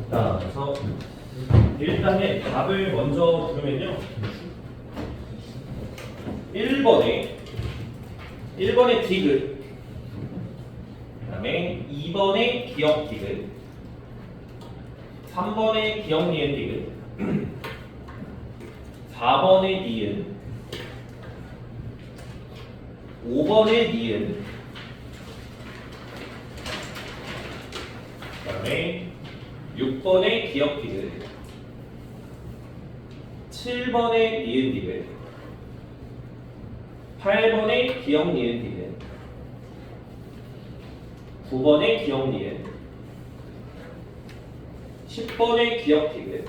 자, 그래서 일단은 답을 먼저 부르면요. 1번에 디귿, 그 다음에 2번에 기억 디귿, 3번에 기억 니은 디귿, 4번에 니은, 5번에 니은, 그 다음에 6번에 기억 디귿, 7번에 니은 디귿, 8번에 기억 니은 디귿, 9번에 기억 니은, 10번에 기억 디귿,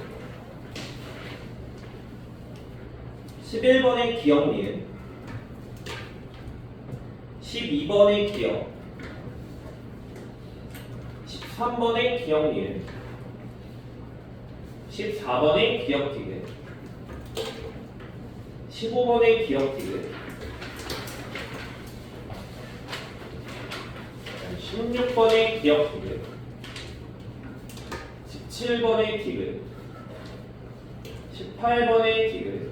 11번에 기억 니은, 12번에 기억, 13번에 기억 니은, 14번에 기억 디귿, 15번에 기억 디귿, 16번에 기억 디귿, 17번에 디귿, 18번에 디귿,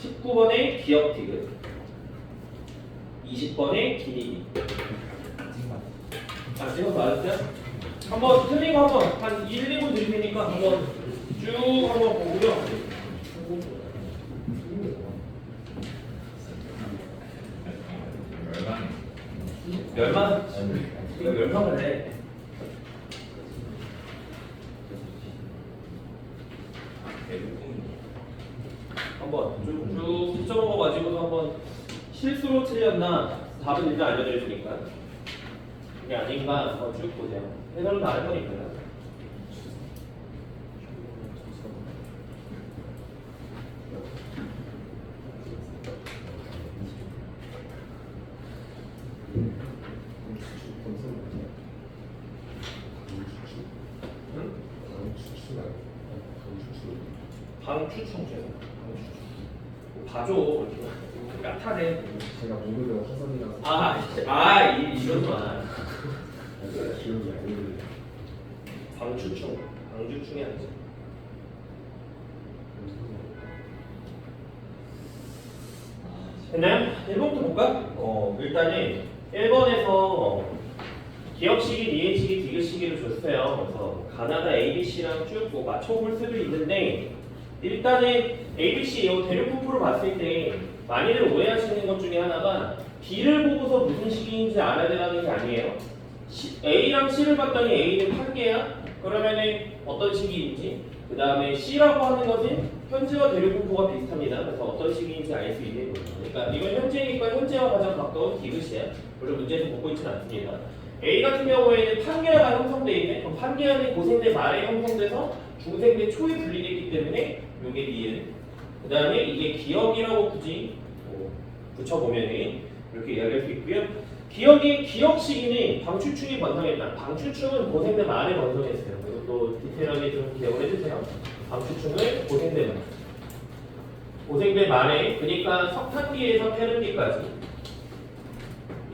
19번에 기억 디귿, 20번에 기니기. 아, 지금 맞았어요? 한번 틀린 거 한번 한 1, 2분 드릴 테니까 한번 쭉 한번 보고요. 멸망? 이거 멸망을 해. 한번 쭉 붙여먹어 가지고서 한번 실수로 틀렸나 답은 일단 알려드릴 테니까 이게 아닌가 한번 쭉 보세요. 해설은 다 할 거니까요. 방추충죄. 봐줘. 이렇게 까탈해. 제가 모르는 화선이라서 이거구나. 기억이 안 나요. 방주충이 아니지. 됐나요? 1번부터 볼까? 일단은 1번에서 기억시기, 니은시기, 디귿시기를 줬어요. 그래서 가나다 ABC랑 쭉 뭐 맞춰볼 수도 있는데 일단은 ABC 이 대륙분포를 봤을 때 많이들 오해하시는 것 중에 하나가 B를 보고서 무슨 시기인지 알아야 되라는 게 아니에요. A랑 C를 봤더니 A는 판계야. 그러면은 어떤 시기인지, 그 다음에 C라고 하는 것은 현재와 대륙분포가 비슷합니다. 그래서 어떤 시기인지 알 수 있는 거죠. 그러니까 이건 현재니까 현재와 가장 가까운 디귿이야. 물론 문제에서 보고 있지는 않습니다. A 같은 경우에는 판계가 형성되어 있는, 그럼 판계는 고생대 말에 형성돼서 중생대 초에 분리되기 때문에 이게 니은. 그 다음에 이게 기억이라고 굳이 붙여보면은 이렇게 이야기할 수 있고요. 기억 시기는 방추충이 번성했다. 방추충은 고생대 말에 번성했어요. 이것도 디테일하게 좀 기억을 해주세요. 방추충을 고생대 말에, 그러니까 석탄기에서 페른기까지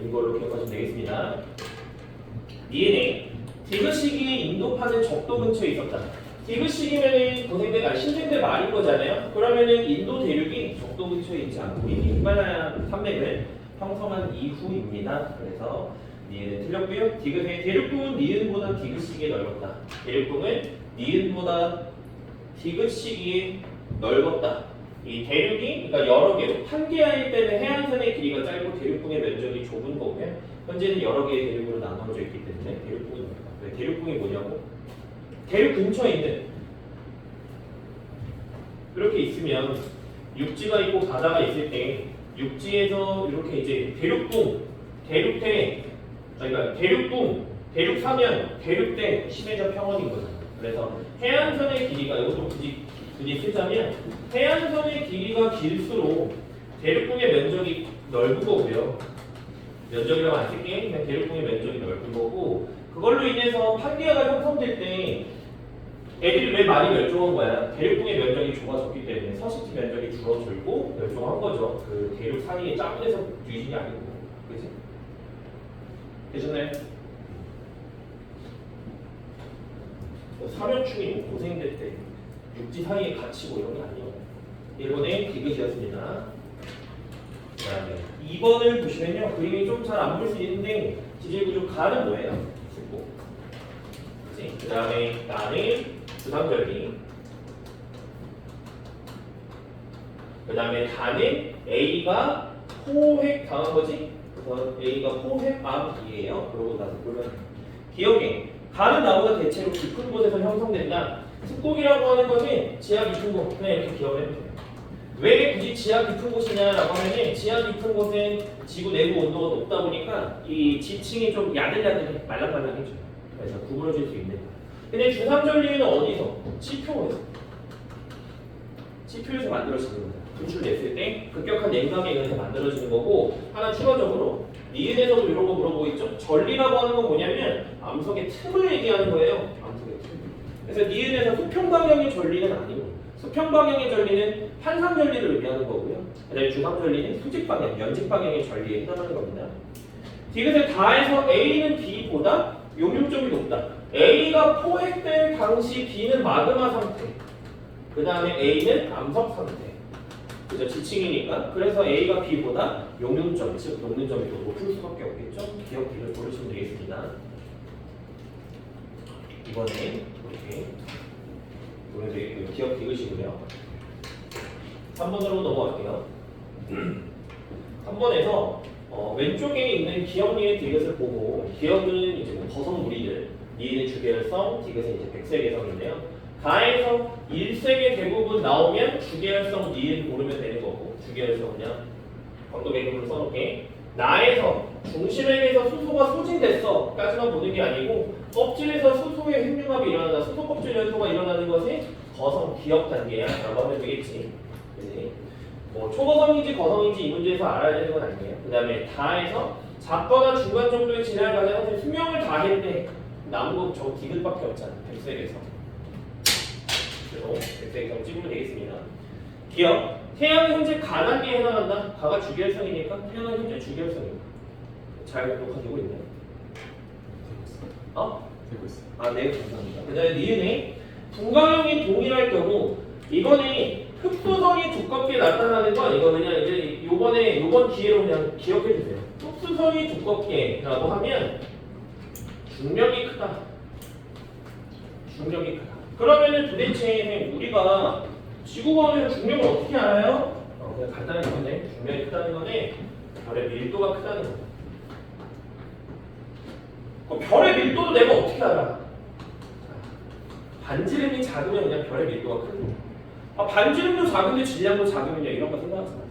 이걸로 기억하시면 되겠습니다. 니은에 디귿 시기에 인도파는 적도 근처에 있었다. 디귿 시기면은 고생대가 신생대 말인 거잖아요. 그러면은 인도 대륙이 적도 근처에 있지 않고 이미 히말라야 산맥을 형성한 이후입니다. 그래서 니은은 틀렸고요. 디귿의 대륙부는 니은보다 디귿 시기에 넓었다. 대륙부는 니은보다 디귿 시기에 넓었다. 이 대륙이 그러니까 여러 개로 판계하일 때는 해안선의 길이가 짧고 대륙붕의 면적이 좁은 거고요. 현재는 여러 개의 대륙으로 나눠져 있기 때문에 대륙붕이 넓다. 왜 대륙붕이 뭐냐고? 대륙 근처에 있는 그렇게 있으면 육지가 있고 바다가 있을 때 육지에서 이렇게 이제 대륙대, 그러니까 대륙 사면 대륙대 심해적 평원인 거잖아. 그래서 해안선의 길이가 이것도 굳이 쓰자면 해안선의 길이가 길수록 대륙붕의 면적이 넓은 거고요. 면적이라고 안 쓸게. 그냥 대륙붕의 면적이 넓은 거고, 그걸로 인해서 판기가 형성될 때 애들이 왜 많이 멸종한 거야? 대륙붕의 면적이 좁아졌기 때문에 서식지 면적이 줄어들고 멸종한 거죠. 그 대륙 사이에 짜부대서 유진이 아니고, 그지? 되셨나요? 3연충이 뭐 고생될 때 육지 사이에 갇히고 이런 게 아니에요. 1번에 디귿이었습니다. 그 다음에 2번을 보시면요. 그림이 좀 잘 안 볼 수 있는데 지질구조 가는 뭐예요? 듣고. 그치? 그 다음에 나는 주상절리. 그 다음에 다는 A가 포획 당한 거지? 그래서 A가 포획암이에요. 그러고 나서 그러면 기억해. 가는 나무가 대체로 깊은 곳에서 형성된다. 습곡이라고 하는 것은 지하 깊은 곳. 그냥 이렇게 기억을 해도 돼요. 왜 굳이 지하 깊은 곳이냐라고 하면은 지하 깊은 곳은 지구 내부 온도가 높다 보니까 이 지층이 좀 야들야들해 말랑말랑해져요. 그래서 구부러질 수 있는 거예요. 근데 주상절리는 어디서? 지표에서. 지표에서 만들어지는 거예요. 분출됐을 때 급격한 냉각에 의해서 만들어지는 거고 하나 추가적으로 니은에서도 이런 거 물어보고 있죠. 전리라고 하는 건 뭐냐면 암석의 틈을 얘기하는 거예요. 암석의 틈. 그래서 니은에서 수평 방향의 전리는 아니고 수평 방향의 전리는 한상 전리를 의미하는 거고요. 그다음에 주상 전리는 수직 방향, 연직 방향의 전리에 해당하는 겁니다. 디귿을 다해서 A는 B보다 용융점이 높다. A가 포획될 당시 B는 마그마 상태. 그 다음에 A는 암석 상태. 그죠? 지층이니까. 그래서 A가 B보다 용융점, 즉 용융점이 더 높을 수밖에 없겠죠? 기억기를 고르시면 되겠습니다. 이번에 이렇게 오늘 기억 디귿이고요. 3번으로 넘어갈게요. 3번에서 왼쪽에 있는 기억리의 디귿을 보고 기억은 이제 뭐 거성 무리들, 니은의 주계열성, 디귿은 이제 백색개성인데요. 가에서 1색의 대부분 나오면 주계열성 니은 고르면 되는 거고 주계열성 그냥 광도 배경으로 써놓게 나에서 중심에게서 수소가 소진됐어 까지만 보는 게 아니고 껍질에서 수소의 횡융합이 일어나다 수소 껍질 연소가 일어나는 것이 거성 기억 단계야 라고 하면 되겠지. 그치? 뭐 초거성인지 거성인지 이 문제에서 알아야 되는 건 아니에요. 그 다음에 다에서 작거나 중간 정도의 진화를 가진 사실 수명을 다했는데 남은 건 저 디귿밖에 없잖아. 백색에서 백색에서 찍으면 되겠습니다. 기억 태양은 현재 가단계에 해당한다. 가가 주계열성이니까 태양은 현재 주계열성입니다. 잘 녹화되고 있나요? 되고 있어. 아, 네, 감사합니다. 그 다음에 니은에 분광형이 동일할 경우 이거는 흡수성이 두껍게 나타나는 건 이거 그냥 이제 요번 기회로 그냥 기억해 주세요. 흡수성이 두껍게라고 하면 중력이 크다. 중력이 크다. 그러면은 도대체 우리가 지구본에서 중력을 어떻게 알아요? 그냥 간단한 건데 중력이 크다는 거는 별의 밀도가 크다는 거예요. 별의 밀도도 내가 어떻게 알아? 반지름이 작으면 그냥 별의 밀도가 큰 거예요. 반지름도 작은데 질량도 작으면요 이런 거 생각하지 마세요.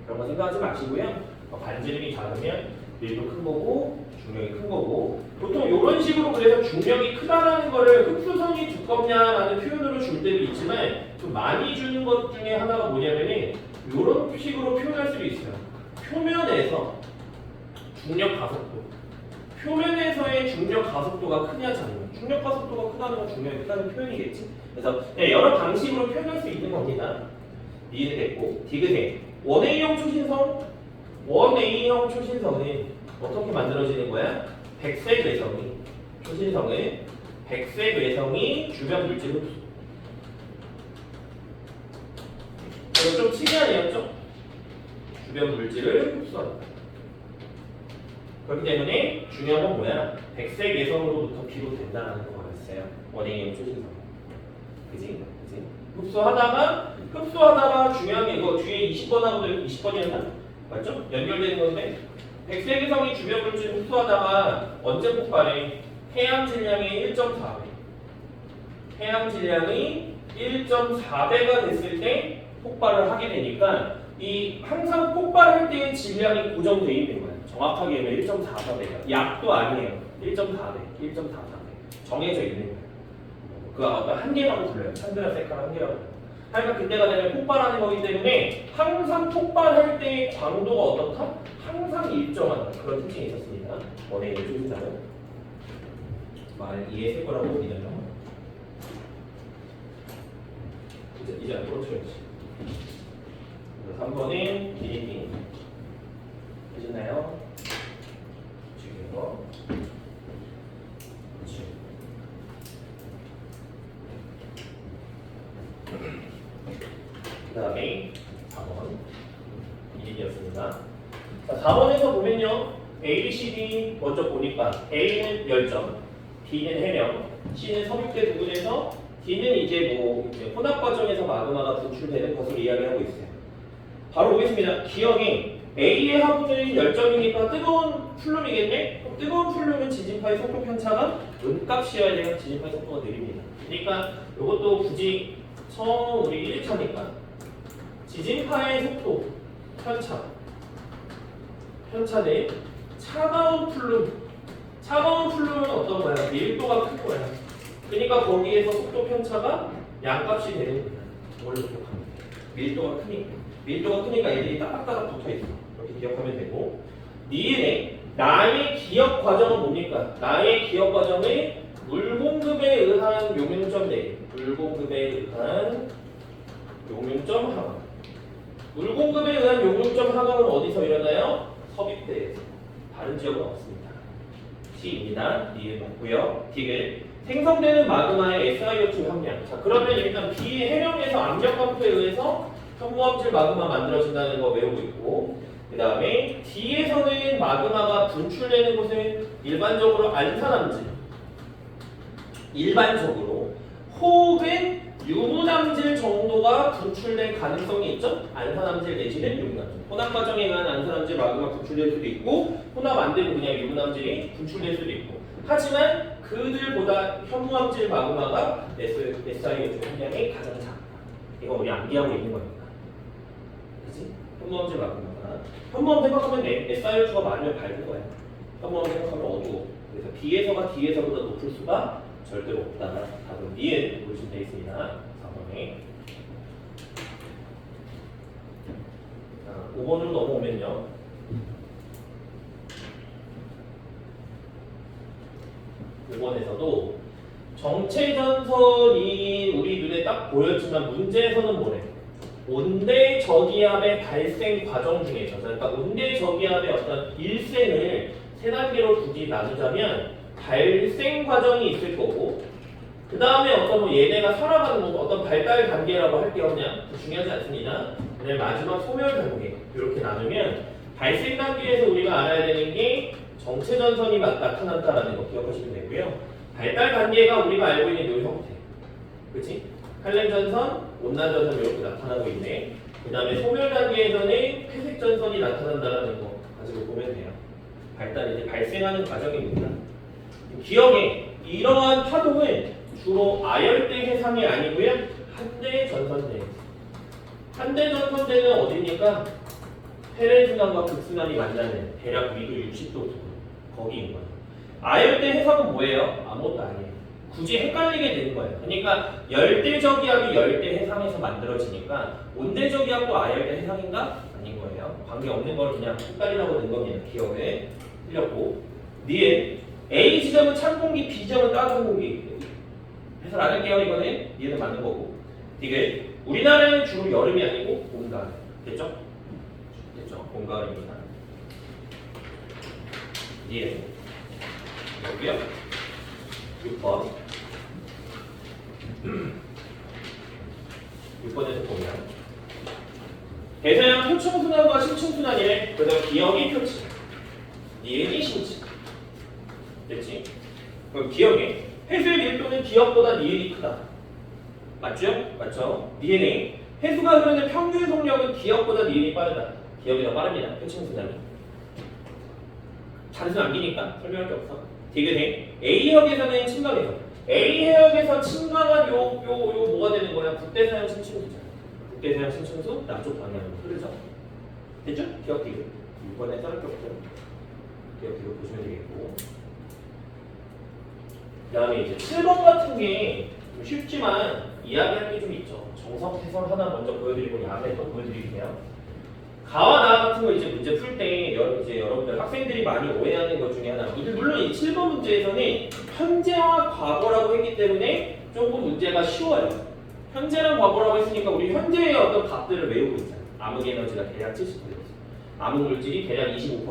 그런 거 생각하지 마시고요. 반지름이 작으면 밀도 큰 거고 중력이 큰 거고 보통 이런 식으로 그래서 중력이 크다라는 거를 흡수성이 두껍냐라는 표현으로 줄 때도 있지만 좀 많이 주는 것 중에 하나가 뭐냐면은 이런 식으로 표현할 수도 있어요. 표면에서 중력 가속도 표면에서의 중력 가속도가 크냐 작냐 중력 가속도가 크다는 건 중력이 크다는 표현이겠지. 그래서 네, 여러 방식으로 표현할 수 있는 겁니다. 이해가 됐고 디귿의 원A형 초신성 원A형 초신성은 어떻게 만들어지는 거야? 백색 외성이 초신성은 백색 외성이 주변 물질 흡수. 이거 좀 특이하네요. 주변 물질을 흡수한다. 그렇기 때문에 중요한 건 뭐야? 백색 외성으로부터 비롯된다는 거가 있어요. 원A형 초신성. 그지? 흡수하다가 중요한 게 이거 뒤에 20번하고 20번이었나? 맞죠? 연결되는 건데 백색외성이 주변 물질 흡수하다가 언제 폭발해? 해양 질량의 1.4배. 해양 질량이 1.4배가 됐을 때 폭발을 하게 되니까 이 항상 폭발할 때의 질량이 고정되어 있는 거예요. 정확하게 하면 1.44배가 약도 아니에요. 1.4배, 1.44배 정해져 있는 거예요. 그 아까 한계라고 불러요. 찬드라세카를 한계라고 불러요. 하여간 그때가 되면 폭발하는 거기 때문에 항상 폭발할 때의 광도가 어떻다? 항상 일정한 그런 특징이 있었습니다. 원의 조수자는 말 이해했을 거라고 믿어요. 이제 앞으로 쳐야지. 3번은 비리비 해주나요? 지금 이거 그렇지. 그 다음에 4번 1이었습니다. 자, 4번에서 보면요. A, B, C, D 먼저 보니까 A는 열점, B는 해명, C는 석유대 부분에서 D는 이제 이제 혼합 과정에서 마그마가 분출되는 것을 이야기하고 있어요. 바로 보겠습니다. 기억이 A의 하부는 열점이니까 뜨거운 플룸이겠네? 그럼 뜨거운 플룸은 지진파의 속도 편차가 은값이어야 돼요. 지진파의 속도가 느립니다. 그러니까 이것도 굳이 처음 우리 1차니까 지진파의 속도 편차는 차가운 플룸은 어떤 거야? 밀도가 큰 거야. 그러니까 거기에서 속도 편차가 양값이 되는 거야. 원래 기억하면 밀도가 크니까 얘들이 따닥따닥 붙어 있어. 이렇게 기억하면 되고. 나의 기억 과정은 뭡니까? 나의 기억 과정은 물 공급에 의한 용융점 내리. 물 공급에 의한 용융점 하강. 물 공급에 의한 용융점 하강은 어디서 일어나요? 섭입대에서. 다른 지역은 없습니다. C입니다. D에 맞고요. D는 생성되는 마그마의 SiO2 함량. 자, 그러면 일단 B의 해령에서 압력 감소에 의해서 현무암질 마그마 만들어진다는 거 외우고 있고, 그 다음에 D에서는 마그마가 분출되는 곳은 일반적으로 안산암질, 혹은 유문암질 정도가 분출될 가능성이 있죠. 안산암질 내지는 유문암질. 혼합 과정에 의한 안산암질 마그마 분출될 수도 있고, 혼합 안 되고 그냥 유문암질이 분출될 수도 있고. 하지만 그들보다 현무암질 마그마가 SiO2 함량이 가장 작다. 이거 우리 암기하고 있는 거니까. 그치? 현무암질 마그마가. 현무암 생각하면 SiO2가 많으면 밝은 거야. 현무암 생각하면 어두워. 그래서 B에서가 D에서보다 높을 수가 절대로 없다. 답은 B에 보시면 되겠습니다. 4번에. 5번으로 넘어오면요. 5번에서도 정체전선이 우리 눈에 딱 보였지만 문제에서는 뭐래? 온대 저기압의 발생 과정 중에서, 그러니까 온대 저기압의 어떤 일생을 세 단계로 굳이 나누자면 발생 과정이 있을 거고, 그 다음에 어떤 얘네가 살아가는 어떤 발달 단계라고 할게요. 그냥 중요하지 않습니다. 그다음에 마지막 소멸 단계 이렇게 나누면 발생 단계에서 우리가 알아야 되는 게 정체전선이 나타난다라는 거 기억하시면 되고요. 발달 단계가 우리가 알고 있는 이 형태, 그렇지? 칼렌전선, 온난전선 이렇게 나타나고 있네. 그 다음에 소멸 단계에서는 회색전선이 나타난다라는 거 가지고 보면 돼요. 이제 발생하는 과정입니다. 기억에 이러한 파동은 주로 아열대 해상이 아니고요. 한대 전선대. 한대 전선대는 어디입니까? 해례순환과 극순환이 만나는 대략 위도 60도 부분. 거기인 거예요. 아열대 해상은 뭐예요? 아무것도 아니에요. 굳이 헷갈리게 되는 거예요. 그러니까 열대저기압이 열대 해상에서 만들어지니까 온대저기압도 아열대 해상인가? 아닌 거예요. 관계없는 걸 그냥 헷갈리라고 넣은 겁니다. 기억에 틀렸고. 니은 A 지점은 찬 공기, B 지점은 따뜻한 공기. 해설 안 할게요. 이거는 니은 맞는 거고. 디귿 우리나라는 주로 여름이 아니고 봄, 가을. 됐죠? 봄, 가을입니다. 니은 여기요. 6번 6번에서 보면 대서양 표층순환과 심층순환이래. 그래서 기억이 표층, 니은이 심층. 됐지? 그럼 기억에 해수의 밀도는 기억보다 니은이 크다. 맞죠? 맞죠? 니은이 해수가 흐르는 평균 속력은 기억보다 니은이 빠르다. 기억이 더 빠릅니다. 표층순환이. 단순 암기니까 설명할 게 없어. 디귿에 A역에서는 침강해서 A해역에서 침강한 요 뭐가 되는 거야? 북대서양 심층수잖아. 북대서양 심층수 남쪽 방향으로 흐르죠. 됐죠? 기억 디귿. 6번에 써놓을 게 없죠. 기억 디귿 보시면 되겠고. 그 다음에 이제 7번 같은 게 좀 쉽지만 이야기할 게 좀 있죠. 정석 해설 하나 먼저 보여드리고 야매 또 보여드릴게요. 가와 나 같은 거 이제 문제 풀 때 이제 여러분들 학생들이 많이 오해하는 것 중에 하나. 물론 이 7번 문제에서는 현재와 과거라고 했기 때문에 조금 문제가 쉬워요. 현재랑 과거라고 했으니까 우리 현재의 어떤 값들을 외우고 있잖아요. 암흑 에너지가 대략 70%, 암흑 물질이 대략 25%,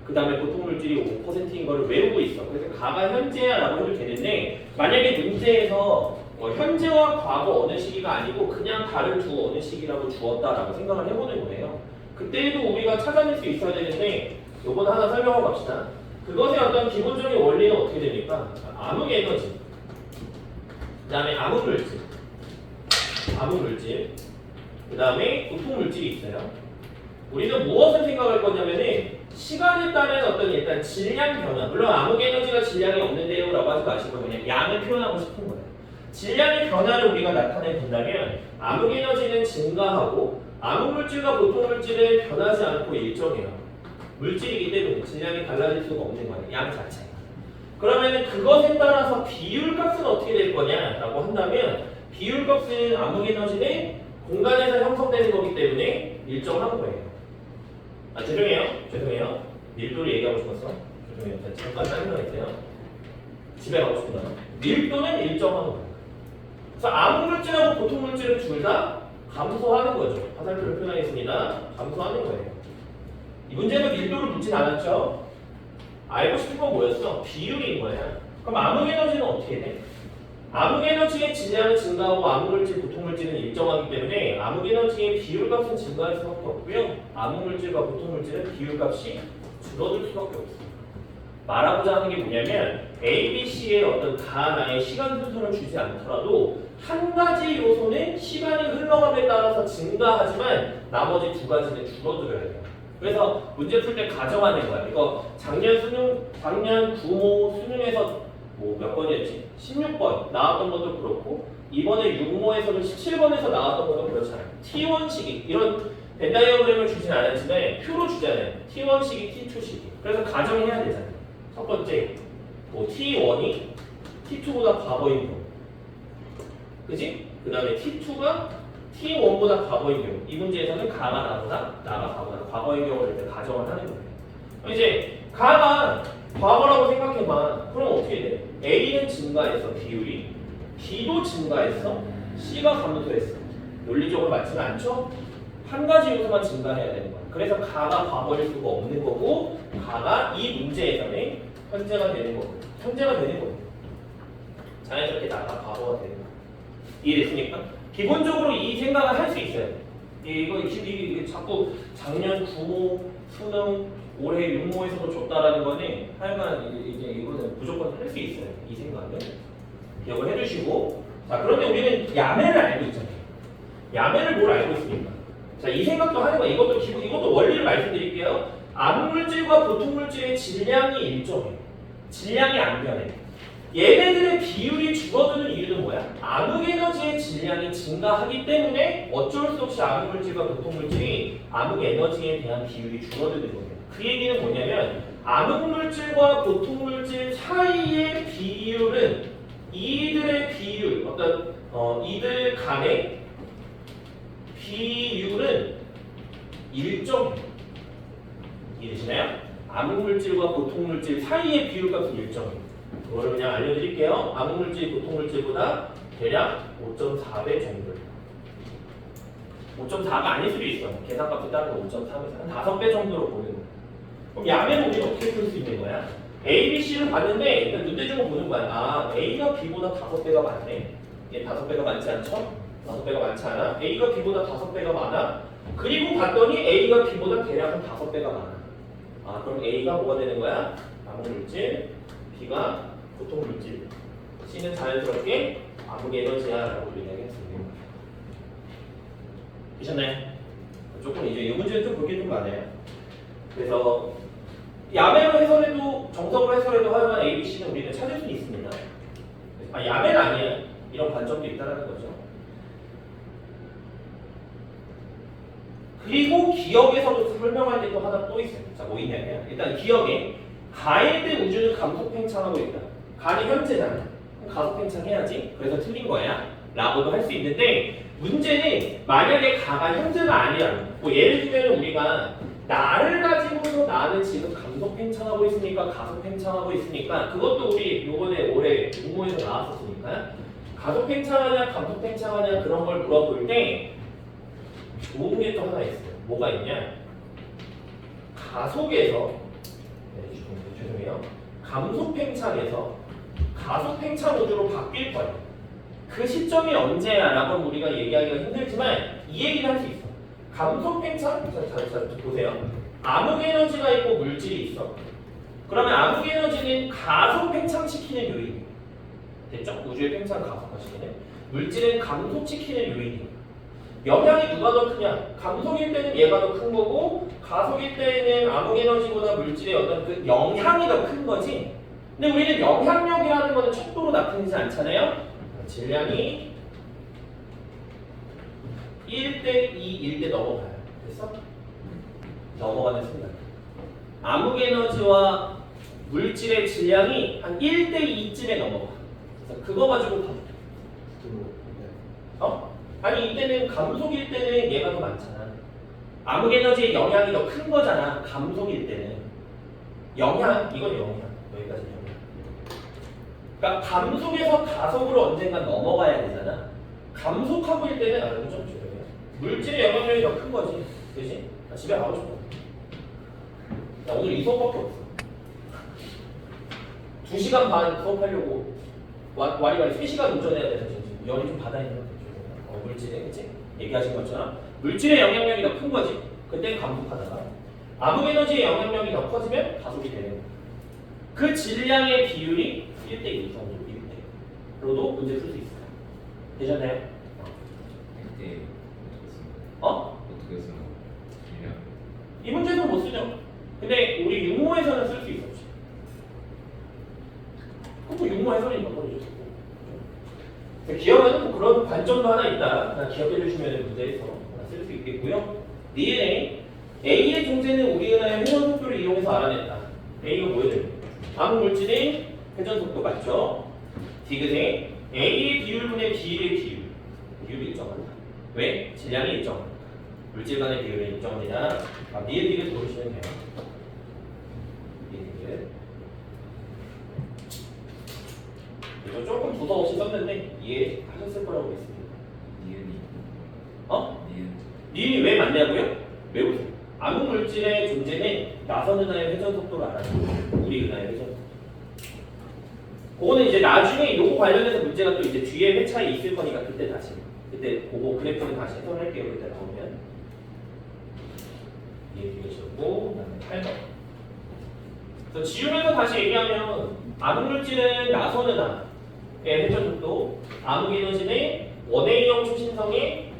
그 다음에 보통 물질이 5%인 거를 외우고 있어. 그래서 가가 현재야라고 해도 되는데 만약에 문제에서 현재와 과거 어느 시기가 아니고 그냥 다른 두 어느 시기라고 주었다라고 생각을 해보는 거예요. 그때에도 우리가 찾아낼 수 있어야 되는데 요건 하나 설명하고 갑시다. 그것의 어떤 기본적인 원리는 어떻게 됩니까? 암흑 에너지, 그 다음에 암흑 물질, 그 다음에 고통 물질이 있어요. 우리는 무엇을 생각할 거냐면은 시간에 따른 어떤 일단 질량 변화, 물론 암흑 에너지가 질량이 없는데요 라고 하지 마시고 그냥 양을 표현하고 싶은 거예요. 질량의 변화를 우리가 나타내 본다면 암흑 에너지는 증가하고 암흑 물질과 고통 물질은 변하지 않고 일정해요. 물질이기 때문에 질량이 달라질 수가 없는 거예요. 양 자체가. 그러면 그것에 따라서 비율값은 어떻게 될 거냐라고 한다면 비율값은 암흑 에너지는 공간에서 형성되는 거기 때문에 일정한 거예요. 아 죄송해요. 밀도를 얘기하고 싶었어. 죄송해요. 잠깐 짜증나겠어요. 집에 가고 싶구나. 밀도는 일정한 거예요. 그래서 암흑 물질하고 고통 물질은 둘 다 감소하는 거죠. 화살표를 표현하겠습니다. 감소하는 거예요. 이 문제는 밀도를 묻진 않았죠. 알고 싶은 건 뭐였어? 비율인 거야. 그럼 암흑 에너지는 어떻게 돼? 암흑 에너지의 질량은 증가하고 암흑 물질, 고통 물질은 일정하기 때문에 암흑 에너지의 비율값은 증가할 수밖에 없고요. 암흑 물질과 고통 물질은 비율값이 줄어들 수밖에 없어요. 말하고자 하는 게 뭐냐면 A, B, C의 어떤 다 하나의 시간 순서를 주지 않더라도 한 가지 요소는 시간이 흘러감에 따라서 증가하지만 나머지 두 가지는 줄어들어야 돼요. 그래서 문제 풀 때 가정하는 거야. 이거 작년 구모 수능에서 뭐 몇 번이었지? 16번 나왔던 것도 그렇고 이번에 6모에서도 17번에서 나왔던 것도 그렇잖아요. T1 시기 이런 벤 다이어그램을 주진 않았지만 표로 주잖아요. T1 시기, T2 시기. 그래서 가정해야 되잖아요. 첫 번째 뭐 T1이 T2보다 과거인 경우, 그지? 그 다음에 T2가 T1보다 과거인 경우. 이 문제에서는 가가 나보다 나가 과거다. 과거인 경우를 일단 가정을 하는 거예요. 이제 가가 과거라고 생각해봐. 그럼 어떻게 돼? A는 증가했어, 비율이. B도 증가했어, C가 감소했어. 논리적으로 맞지는 않죠? 한 가지 요소만 증가해야 되는 거야. 그래서 가가 과거일 수가 없는 거고 가가 이 문제에서는 현재가 되는 거고 현재가 되는 거예요. 자연스럽게 나가 과거가 되는 거예요. 이해됐습니까? 기본적으로 이 생각을 할 수 있어요. 이게 자꾸 작년 9모, 수능, 올해 6모에서도 줬다라는 거는 하여간 이제 이거는 무조건 할 수 있어요. 이 생각은 기억을 해주시고, 자 그런데 우리는 야매를 알고 있잖아요. 야매를 뭘 알고 있습니까? 자 이 생각도 하는 거예요. 이것도 원리를 말씀드릴게요. 암물질과 고통물질의 질량이 일정해요. 질량이 안 변해. 얘네들의 비율이 줄어드는 이유는 뭐야? 암흑 에너지의 질량이 증가하기 때문에 어쩔 수 없이 암흑 물질과 고통 물질이 암흑 에너지에 대한 비율이 줄어드는 거예요. 그 얘기는 뭐냐면 암흑 물질과 고통 물질 사이의 비율은 이들의 비율, 이들 간의 비율은 일정해요. 이해되시나요? 암흑 물질과 고통 물질 사이의 비율값은 일정해요. 그거를 그냥 알려드릴게요. 암흑 물질, 고통 물질보다 대략 5.4배 정도. 5.4가 아닐 수도 있어. 계산값에 따르면 5.3에서 한 5배 정도로 보는 거예요. 그럼 야매는 우리가 어떻게 풀 수 있는 거야? A, B, C를 봤는데 일단 눈대중을 보는 거야. 아, A가 B보다 5배가 많네. 얘 5배가 많지 않죠? 5배가 많지 않아? A가 B보다 5배가 많아? 그리고 봤더니 A가 B보다 대략 한 5배가 많아. 아, 그럼 A가 뭐가 되는 거야? 암흑 물질, B가 고통 물질, C는 자연스럽게 암흑 에너지야라고 이야기했습니다. 되셨나요? 조금 이제 이 문제는 좀 볼게 좀 많아요. 그래서 야매로 해설해도 정석으로 해설해도 하여간 A, B, C는 우리는 찾을 수 있습니다. 아 야매는 아니야. 이런 관점도 있다는 거죠. 그리고 기억에서도 설명할 게 또 하나 또 있어요. 자, 뭐 있냐면 일단 기억에 가에 대한 우주는 감속 팽창하고 있다. 가는 현재잖아. 가속 팽창해야지. 그래서 틀린 거야. 라고도 할 수 있는데 문제는 만약에 가가 현재가 아니야. 뭐 예를 들면 우리가 나를 가지고서 나는 지금 감속 팽창하고 있으니까 가속 팽창하고 있으니까 그것도 우리 요번에 올해 공모에서 나왔었으니까 가속 팽창하냐 감속 팽창하냐 그런 걸 물어볼 때 좋은 게 또 하나 있어요. 뭐가 있냐? 가속에서 죄송해요. 감속 팽창에서 가속 팽창 우주로 바뀔 거예요. 그 시점이 언제야라고 우리가 얘기하기가 힘들지만 이 얘기를 할 수 있어. 감속 팽창, 자, 보세요. 암흑 에너지가 있고 물질이 있어. 그러면 암흑 에너지는 가속 팽창시키는 요인. 됐죠? 우주의 팽창 가속화시키는. 물질은 감속시키는 요인이에요. 영향이 누가 더 크냐? 감속일 때는 얘가 더 큰 거고 가속일 때는 암흑 에너지보다 물질의 어떤 그 영향이 더 큰 거지. 근데 우리는 영향력이라는 거는 척도로 나타내지 않잖아요. 질량이 1대 2, 1대 넘어가요. 됐어? 넘어가는 순간. 암흑 에너지와 물질의 질량이 한 1대 2쯤에 넘어가. 그래서 그거 가지고 봐. 아니 이때는 감속일 때는 얘가 더 많잖아. 암흑 에너지의 영향이 더 큰 거잖아. 감속일 때는. 영향, 이건 영향. 여기까지 영향. 그러니까 감속에서 가속으로 언젠가 넘어가야 되잖아. 감속하고 일 때는 좀 줄여요. 물질의 영향력이 더 큰 거지. 그지? 나 집에 가고 싶어. 나 오늘 이 수업밖에 없어. 2시간 반 수업하려고 와리가리 3시간 운전해야 돼서 지금 열이 좀 받아 있는 거죠. 물질에, 그치? 얘기하신 것처럼 물질의 영향력이 더 큰 거지. 그때 감속하다가 암흑 에너지의 영향력이 더 커지면 가속이 되는 거야. 그 질량의 비율이 1대 2 정도 비율돼요. 그러도 문제 풀 수 있어요. 되셨나요? 그때 어떻게 쓰는 거야? 이 문제는 못 쓰죠. 근데 우리 육모에서는 쓸 수 있었지. 그것도 육모 해설인 거거든요. 기억에는 뭐 그런 관점도 하나 있다. 기억해 주시면 문제에서 쓸 수 있겠고요. DNA A의 존재는 우리 은하의 회전 속도를 이용해서 알아냈다. A가 뭐예요? 암흑 물질의 회전 속도 맞죠? 디귿의 A의 비율분의 B의 비율이 일정하다. 왜? 질량이 일정하다. 물질 간의 비율이 일정합니다. 니은 디귿 모르시면 돼요. 니은 디귿. 이거 조금 두서 없이 썼는데 이해하셨을 거라고 믿습니다. 니은이 니은 니은이 왜 맞냐고요? 왜 보세요? 암흑 물질의 존재는 나선 은하의 회전 속도를 알아주고 우리 은하의 회전 속도. 그거는 이제 나중에 요거 관련해서 문제가 또 이제 뒤에 회차에 있을 거니까 그때 그거 그래프는 다시 해설할게요. 그때 나오면. 이해되셨고 그다음에 8번. 그래서 지우면서 다시 얘기하면 암흑 물질은 나선 은하의 회전 속도, 암흑 에너지는 원A형 초신성의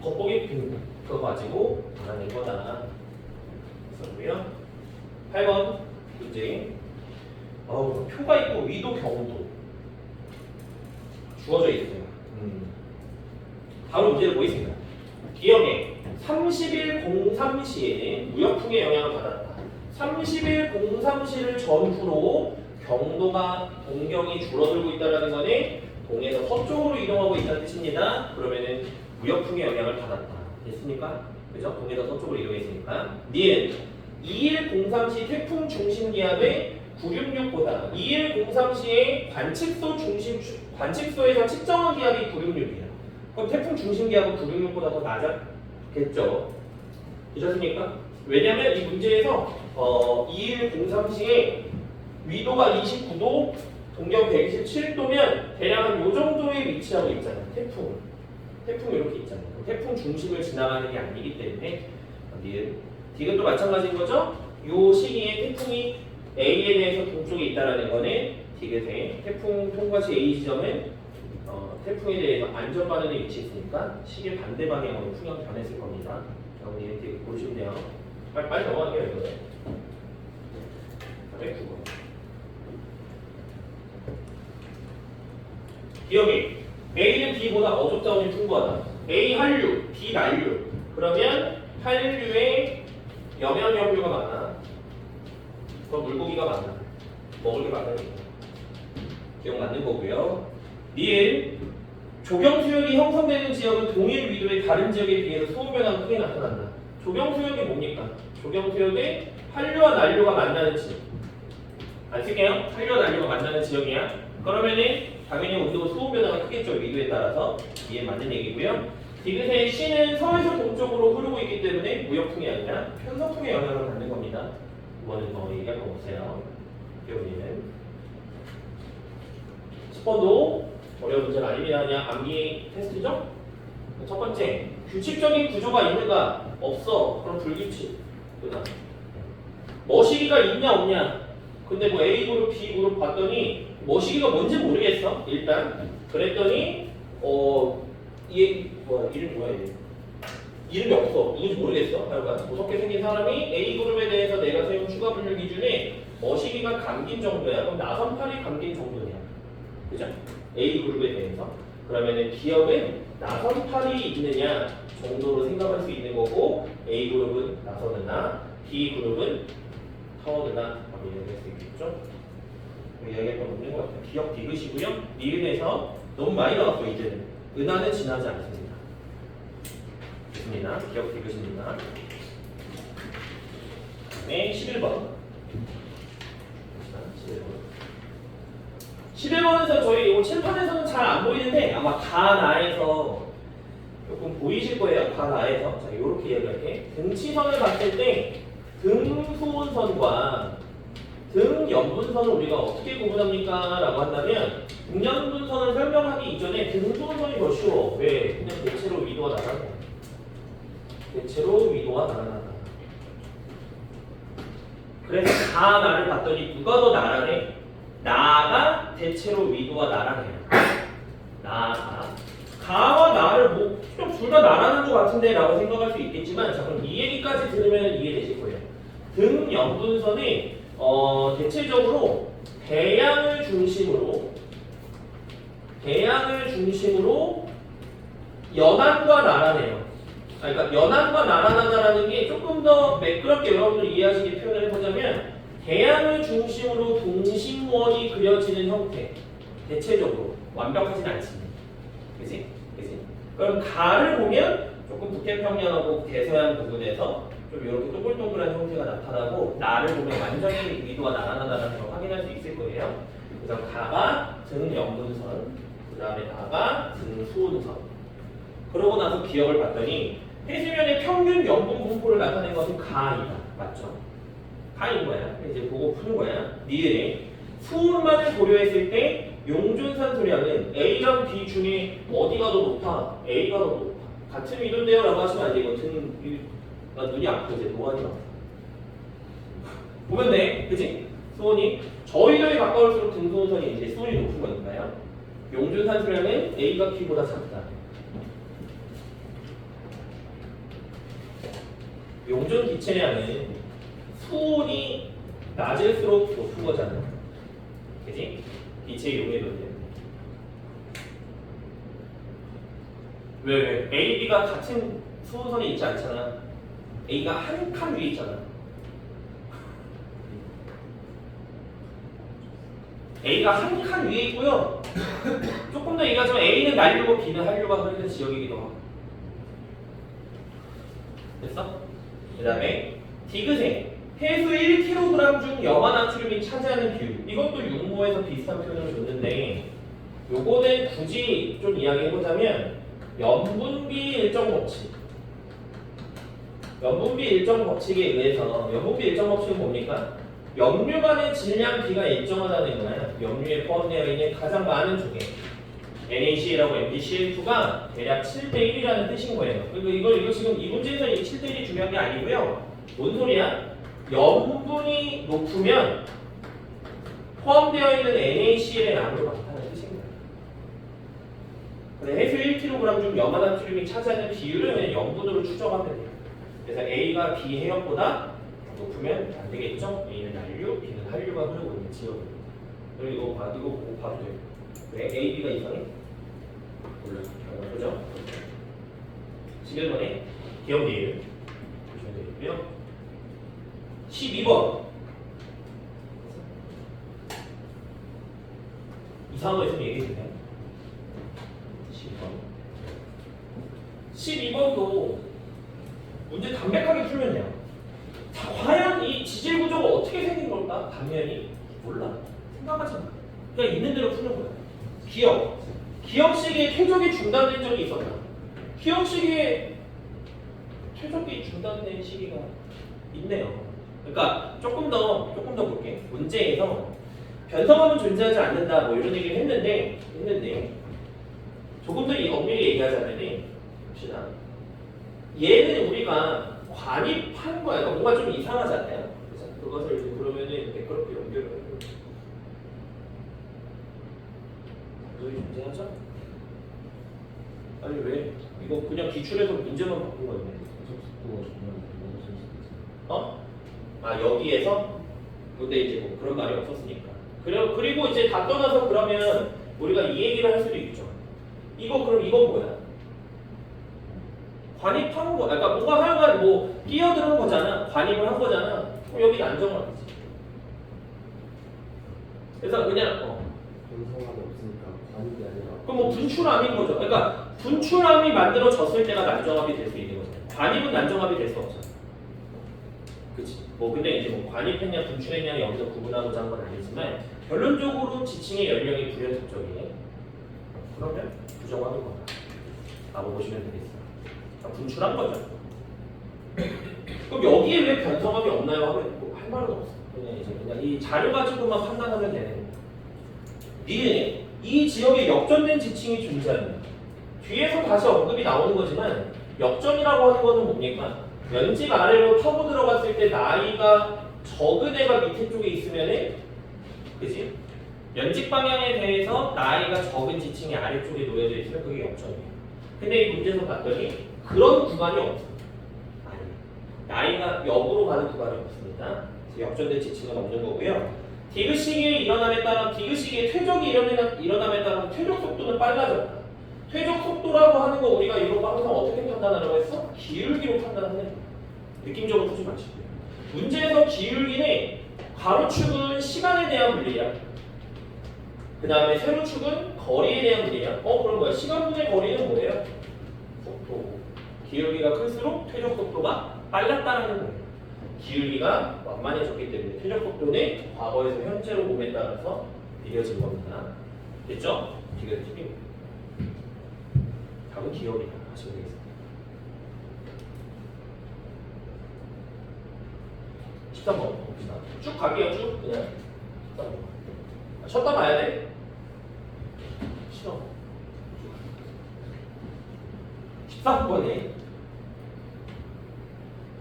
겉보기 빈 그거 가지고 알아낸 거다. 그렇고요. 8번 문제. 표가 있고 위도 경도 주어져 있어요. 바로 문제를 보겠습니다. 기억에 30일 03시에는 무역풍의 영향을 받았다. 30일 03시를 전후로 경도가 동경이 줄어들고 있다는 거는 동에서 서쪽으로 이동하고 있다는 뜻입니다. 그러면은 무역풍의 영향을 받았다. 됐습니까? 그죠? 동에서 서쪽으로 이동했으니까. 니은 2일 03시 태풍 중심 기압의 966보다 2일 03시에 관측소에서 측정한 기압이 966이에요. 그럼 태풍 중심 기압은 966보다 더 낮았겠죠. 되셨습니까? 왜냐하면 이 문제에서 2일 03시에 위도가 29도, 동경 127도면 대략 한 요 정도에 위치하고 있잖아요. 태풍 이렇게 있잖아요. 태풍 중심을 지나가는 게 아니기 때문에 디귿도 마찬가지인 거죠. 요 시기에 태풍이 A에 대해서 동쪽에 있다라는 거는 디귿의 태풍 통과 시 A 지점은 태풍에 대해서 안전 반응에 위치했으니까 시계 반대 방향으로 풍향 변했을 겁니다. 여러분이 되게 보시면 돼요. 빨리 넘어갈게요. 이거. 9번. 기억이 A는 B보다 어족 자원이 풍부하다. A 한류, B 난류. 그러면 한류에 영양염류가 많아. 더 물고기가 많아. 먹을 게 많으니까. 기억 맞는 거고요. 니은 조경수역이 형성되는 지역은 동일 위도의 다른 지역에 비해서 소음 변화가 크게 나타난다. 조경수역이 뭡니까? 조경수역에 한류와 난류가 만나는 지역. 안 쓸게요. 한류와 난류가 만나는 지역이야. 그러면은 당연히 온도 소음 변화가 크겠죠. 위도에 따라서. 이해 맞는 얘기고요. 디귿의 C는 서에서 동쪽으로 흐르고 있기 때문에 무역풍이 아니라 편서풍의 영향을 받는 겁니다. 이거는 더 얘기할 거 없어요. 여기는 10번도 어려운 문제는 아닙니다. 그냥 암기 테스트죠? 첫 번째, 규칙적인 구조가 있는가? 없어. 그럼 불규칙. 그다음 머시기가 있냐 없냐? 근데 뭐 A 그룹, B 그룹 봤더니 머시기가 뭔지 모르겠어. 일단 그랬더니 얘 뭐야 이름 뭐야 얘? 이름이 없어. 누군지 모르겠어. 하여간 무섭게 생긴 사람이 A 그룹에 대해서 내가 세운 추가 분류 기준에 머시기가 감긴 정도야. 그럼 나선팔이 감긴 정도냐? 그죠? A 그룹에 대해서. 그러면은 기억은 나선팔이 있느냐 정도로 생각할 수 있는 거고 A 그룹은 나서느나 B 그룹은 터느나 이야기할 수 있겠죠? 이야기했던 없는 것 같아요. 기억 디귿이고요. 니은에서 너무 많이 나왔어 이제는. 은하는 지나지 않습니다. 좋습니다. 기억 디귿입니다. 네, 11번. 11번에서 저희 이 칠판에서는 잘 안 보이는데 아마 가나에서 조금 보이실 거예요. 가나에서. 자, 이렇게 이야기할게. 등치선을 봤을 때 등소운선과 등연분선을 우리가 어떻게 구분합니까? 라고 한다면 등연분선을 설명하기 이전에 등소운선이 더 쉬워. 왜? 그냥 대체로 위도가 나란다. 대체로 위도가 나란하다. 그래서 가나를 봤더니 누가 더 나란해? 나가 대체로 위도가 나란해요. 나가. 가와 나를 뭐 둘 다 나란한 것 같은데 라고 생각할 수 있겠지만 자 그럼 이 얘기까지 들으면 이해되실 거예요. 등연분선이 대체적으로 대양을 중심으로 연안과 나란해요. 그러니까 연안과 나란하다라는 게 조금 더 매끄럽게 여러분들 이해하시게 표현을 해보자면 대양을 중심으로 동심원이 그려지는 형태. 대체적으로 완벽하진 않습니다. 그치? 그럼 가를 보면 조금 북태평양하고 대서양 부분에서 좀 이렇게 동글동글한 형태가 나타나고 나를 보면 완전히 위도가 나란하다는 걸 확인할 수 있을 거예요. 그래서 가가 등연분선, 그 다음에 나가 등소운선. 그러고 나서 기억을 봤더니 해수면의 평균 연분 분포를 나타낸 것은 가이다. 맞죠? 가인 거야. 이제 보고 푸는 거야. 니은에 수온만을 고려했을 때 용존산 소량은 A랑 B 중에 어디가 더 높아? A가 더 높아. 같은 위도인데요 라고 하시면 안 돼. 이거 나 눈이 아프고 이제 노안이 나. 보면 돼. 그치? 수온이 저위도에 가까울수록 등소운선이 이제 수온이 높은 거니까요. 용존산 소량은 A가 B보다 작다. 용존 기체량은 수온이 낮을수록 높은 거잖아. 그치? 기체의 용해도인데. 왜? A, B가 같은 수온선에 있지 않잖아. A가 한 칸 위에 있잖아. A가 한 칸 위에 있고요. 조금 더 얘기하자면 A는 난류고 B는 한류가 흐르는 지역이기도 하고. 됐어? 그 다음에 디귿의 해수 1kg 중 염화나트륨이 차지하는 비율. 이것도 육모에서 비슷한 표현을 줬는데 요거는 굳이 좀 이야기해보자면 염분비 일정 법칙. 염분비 일정 법칙에 의해서 염분비 일정 법칙은 뭡니까? 염류 간의 질량 비가 일정하다는 거예요. 염류에 포함되어 있는 가장 많은 조개 NaCl하고 MgCl2가 대략 7대1이라는 뜻인 거예요. 그리고 이거 지금 이 문제에서 이 7대1이 중요한 게 아니고요. 뭔 소리야? 염분이 높으면 포함되어 있는 NaCl의 양으로 많다는 뜻입니다. 근데 해수 1kg 중 염화나트륨이 차지하는 비율을 그냥 염분으로 추정하면 돼요. 그래서 A가 B 해역보다 높으면 안 되겠죠? A는 난류, B는 한류가 흐르고 있는 지역입니다. 그리고 이거 보고 봐도 돼요. 왜 A, B가 이상해? 몰라요. 그죠? 11번에 기억 니을 보시면 되겠고요. 12번 이상한 거 있으면 얘기해 주세요. 12번도 문제 담백하게 풀면 돼요. 자, 과연 이 지질 구조가 어떻게 생긴 걸까? 단면이 몰라. 생각하지 마. 그냥 있는 대로 푸는 거야. 기억 시기에 퇴적이 중단된 적이 있었다. 기억 시기에 퇴적이 중단된 시기가 있네요. 그러니까 조금 더 볼게. 문제에서 변성함은 존재하지 않는다 뭐 이런 얘기를 했는데 조금 더 엄밀히 얘기하자면은 봅시다. 얘는 우리가 관입한 거야. 그러니까 뭔가 좀 이상하잖아요. 그래서 그것을 이제 그러면은 매끄럽게 연결을 해요. 여기 존재하죠? 아니 왜? 이거 그냥 기출해서 문제만 바꾼 건데. 속도가 정말 너무 재밌었어. 어? 아 여기에서? 근데 이제 뭐 그런 말이 없었으니까. 그리고 이제 다 떠나서 그러면 우리가 이 얘기를 할 수도 있죠. 이거 그럼 이건 뭐야? 관입한 거, 그러니까 뭔가 하여간 뭐 끼어드는 거잖아. 관입을 한 거잖아. 그럼 여기 난정을 하지. 그래서 그냥 변성함이 없으니까 관입이 아니라. 그럼 뭐 분출함인 거죠. 그러니까 분출함이 만들어졌을 때가 난정합이 될 수 있는 거죠. 관입은 난정합이 될 수 없잖아. 그치? 뭐 근데 이제 뭐 관입했냐 분출했냐 여기서 구분하고자 한 건 아니지만 결론적으로 지층의 연령이 불연속적이에요. 그러면 부정합인 거다. 라고 보시면 되겠어요. 분출한 거죠. 그럼 여기에 왜 변성함이 없나요? 하면 뭐할 말은 없어. 그냥 이 자료 가지고만 판단하면 되는 거예요. 이 지역에 역전된 지층이 존재합니다. 뒤에서 다시 언급이 나오는 거지만 역전이라고 하는 거는 뭡니까? 연직 아래로 타고 들어갔을 때 나이가 적은 애가 밑에 쪽에 있으면은 그지? 연직 방향에 대해서 나이가 적은 지층이 아래쪽에 놓여져 있으면 그게 역전이에요. 근데 이 문제에서 봤더니 그런 구간이 없어요. 나이가 역으로 가는 구간이 없습니다. 그래서 역전된 지층은 없는 거고요. 디귿시기의 일어남에 따라 디귿시기의 퇴적이 일어남에 따라 퇴적 속도는 빨라졌다. 퇴적 속도라고 하는 거 우리가 이거 항상 어떻게 판단하라고 했어? 기울기로 판단하는 거예요. 느낌적으로 푸지 마시고요. 문제에서 기울기는 가로축은 시간에 대한 물리야. 그 다음에 세로축은 거리에 대한 물리야. 그럼 뭐야? 시간분의 거리는 뭐예요? 속도. 기울기가 클수록 퇴적 속도가 빨랐다는 거예요. 기울기가 완만해졌기 때문에 퇴적 속도는 과거에서 현재로 몸에 따라서 비벼진 겁니다. 됐죠? 비교의 팁입니다. 답은 기억이다. 하시면 되겠습니다. 13번 봅시다. 쭉 갈게요. 쭉 그냥 13번. 쉬었다 봐야 돼. 싫어. 13번에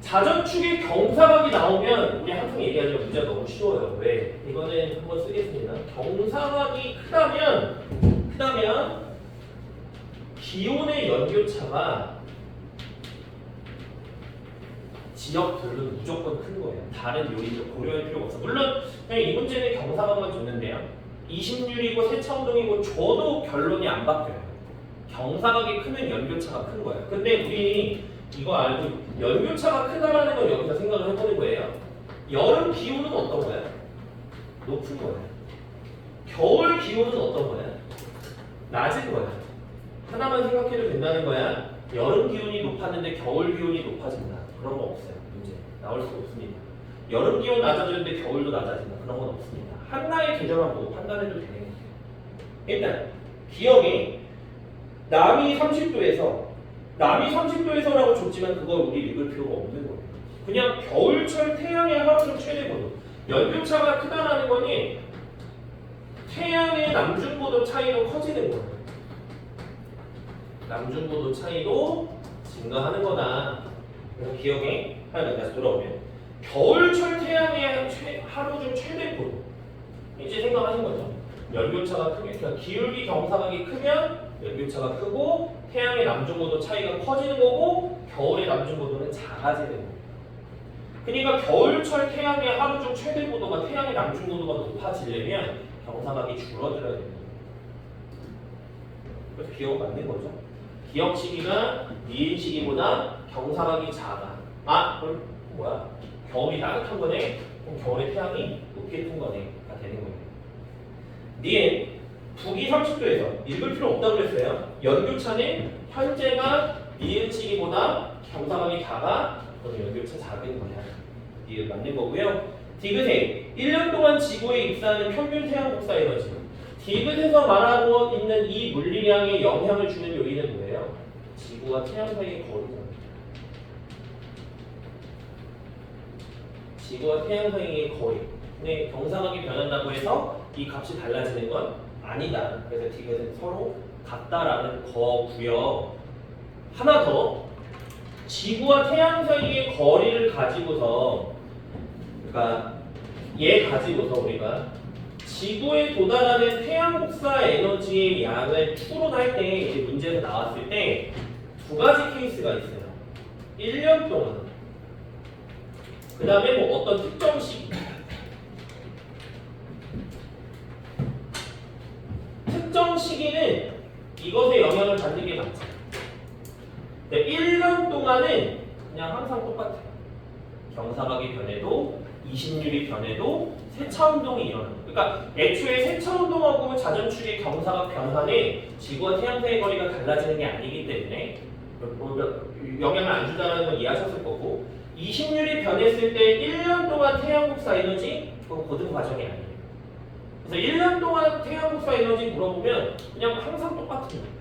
자전축의 경사각이 나오면 우리 항상 얘기하죠. 문제가 너무 쉬워요. 왜? 이거는 한번 쓰겠습니다. 경사각이 크다면 기온의 연교차가 지역별로 무조건 큰 거예요. 다른 요인도 고려할 필요가 없어. 물론 그냥 이 문제는 경사각만 줬는데요. 20률이고 세차운동이고 줘도 결론이 안 바뀌어요. 경사각이 크면 연교차가 큰 거예요. 근데 우리 이거 알고 연교차가 크다라는 건 여기서 생각을 해보는 거예요. 여름 기온은 어떤 거야? 높은 거야. 겨울 기온은 어떤 거야? 낮은 거야. 하나만 생각해도 된다는 거야. 여름 기온이 높았는데 겨울 기온이 높아진다. 그런 거 없어요. 문제 나올 수 없습니다. 여름 기온 낮아지는데 겨울도 낮아진다. 그런 건 없습니다. 하나의 계절만 보고 판단해도 되는 거예요. 일단 기억이 남이 30도에서라고 줬지만 그걸 우리 읽을 필요가 없는 거예요. 그냥 겨울철 태양의 하루중 최대 고도. 연교차가 크다라는 거니 태양의 남중고도 차이도 커지는 거예요. 남중고도 차이도 증가하는 거다. 그래서 기억에 하나 다시 돌아오면 겨울철 태양의 하루중 최대 고도. 이제 생각하는 거죠. 연교차가 크게, 그러니까 기울기 경사각이 크면 연교차가 크고 태양의 남중고도 차이가 커지는 거고 겨울의 남중고도는 작아지는 거예요. 그러니까 겨울철 태양의 하루중 최대 고도가 태양의 남중고도가 높아지려면 경사각이 줄어들어야 됩니다. 그래서 기억 맞는 거죠. 기억 시기가 미인 시기보다 경사각이 작아. 그럼 뭐야? 겨울이 따뜻한 거네? 그럼 겨울에 태양이 높게 뜬 거네?가 되는 거예요. 니은 북위 30도에서 읽을 필요 없다고 그랬어요. 연교차는 현재가 니은 시기보다 경사각이 작아. 그럼 연교차 작은 거야. 니은 맞는 거고요. 디귿에 1년 동안 지구에 입사하는 평균 태양 복사 에너지. 디귿에서 말하고 있는 이 물리량에 영향을 주는 요인은 뭐예요? 지구와 태양 사이의 거리잖아요. 지구와 태양 사이의 거리. 네, 경사각이 변한다고 해서 이 값이 달라지는 건 아니다. 그래서 디귿은 서로 같다라는 거고요. 하나 더. 지구와 태양 사이의 거리를 가지고서, 그러니까 얘 가지고서 우리가 지구에 도달하는 태양 복사 에너지의 양을 추론할 때 이제 문제에서 나왔을 때 두 가지 케이스가 있어요. 1년 동안. 그 다음에 뭐 어떤 특정 시기. 특정 시기는 이것에 영향을 받는 게 맞죠. 1년 동안은 그냥 항상 똑같아요. 경사각이 변해도 20률이 변해도 세차 운동이 일어나요. 그러니까 애초에 세차 운동하고 자전축의 경사각 변화는 지구와 태양 사이의 거리가 달라지는 게 아니기 때문에 영향을 안 준다는 건 이해하셨을 거고 20률이 변했을 때 1년 동안 태양 복사 에너지 그건 고등 과정이 아니에요. 그래서 1년 동안 태양 복사 에너지 물어보면 그냥 항상 똑같은 거예요.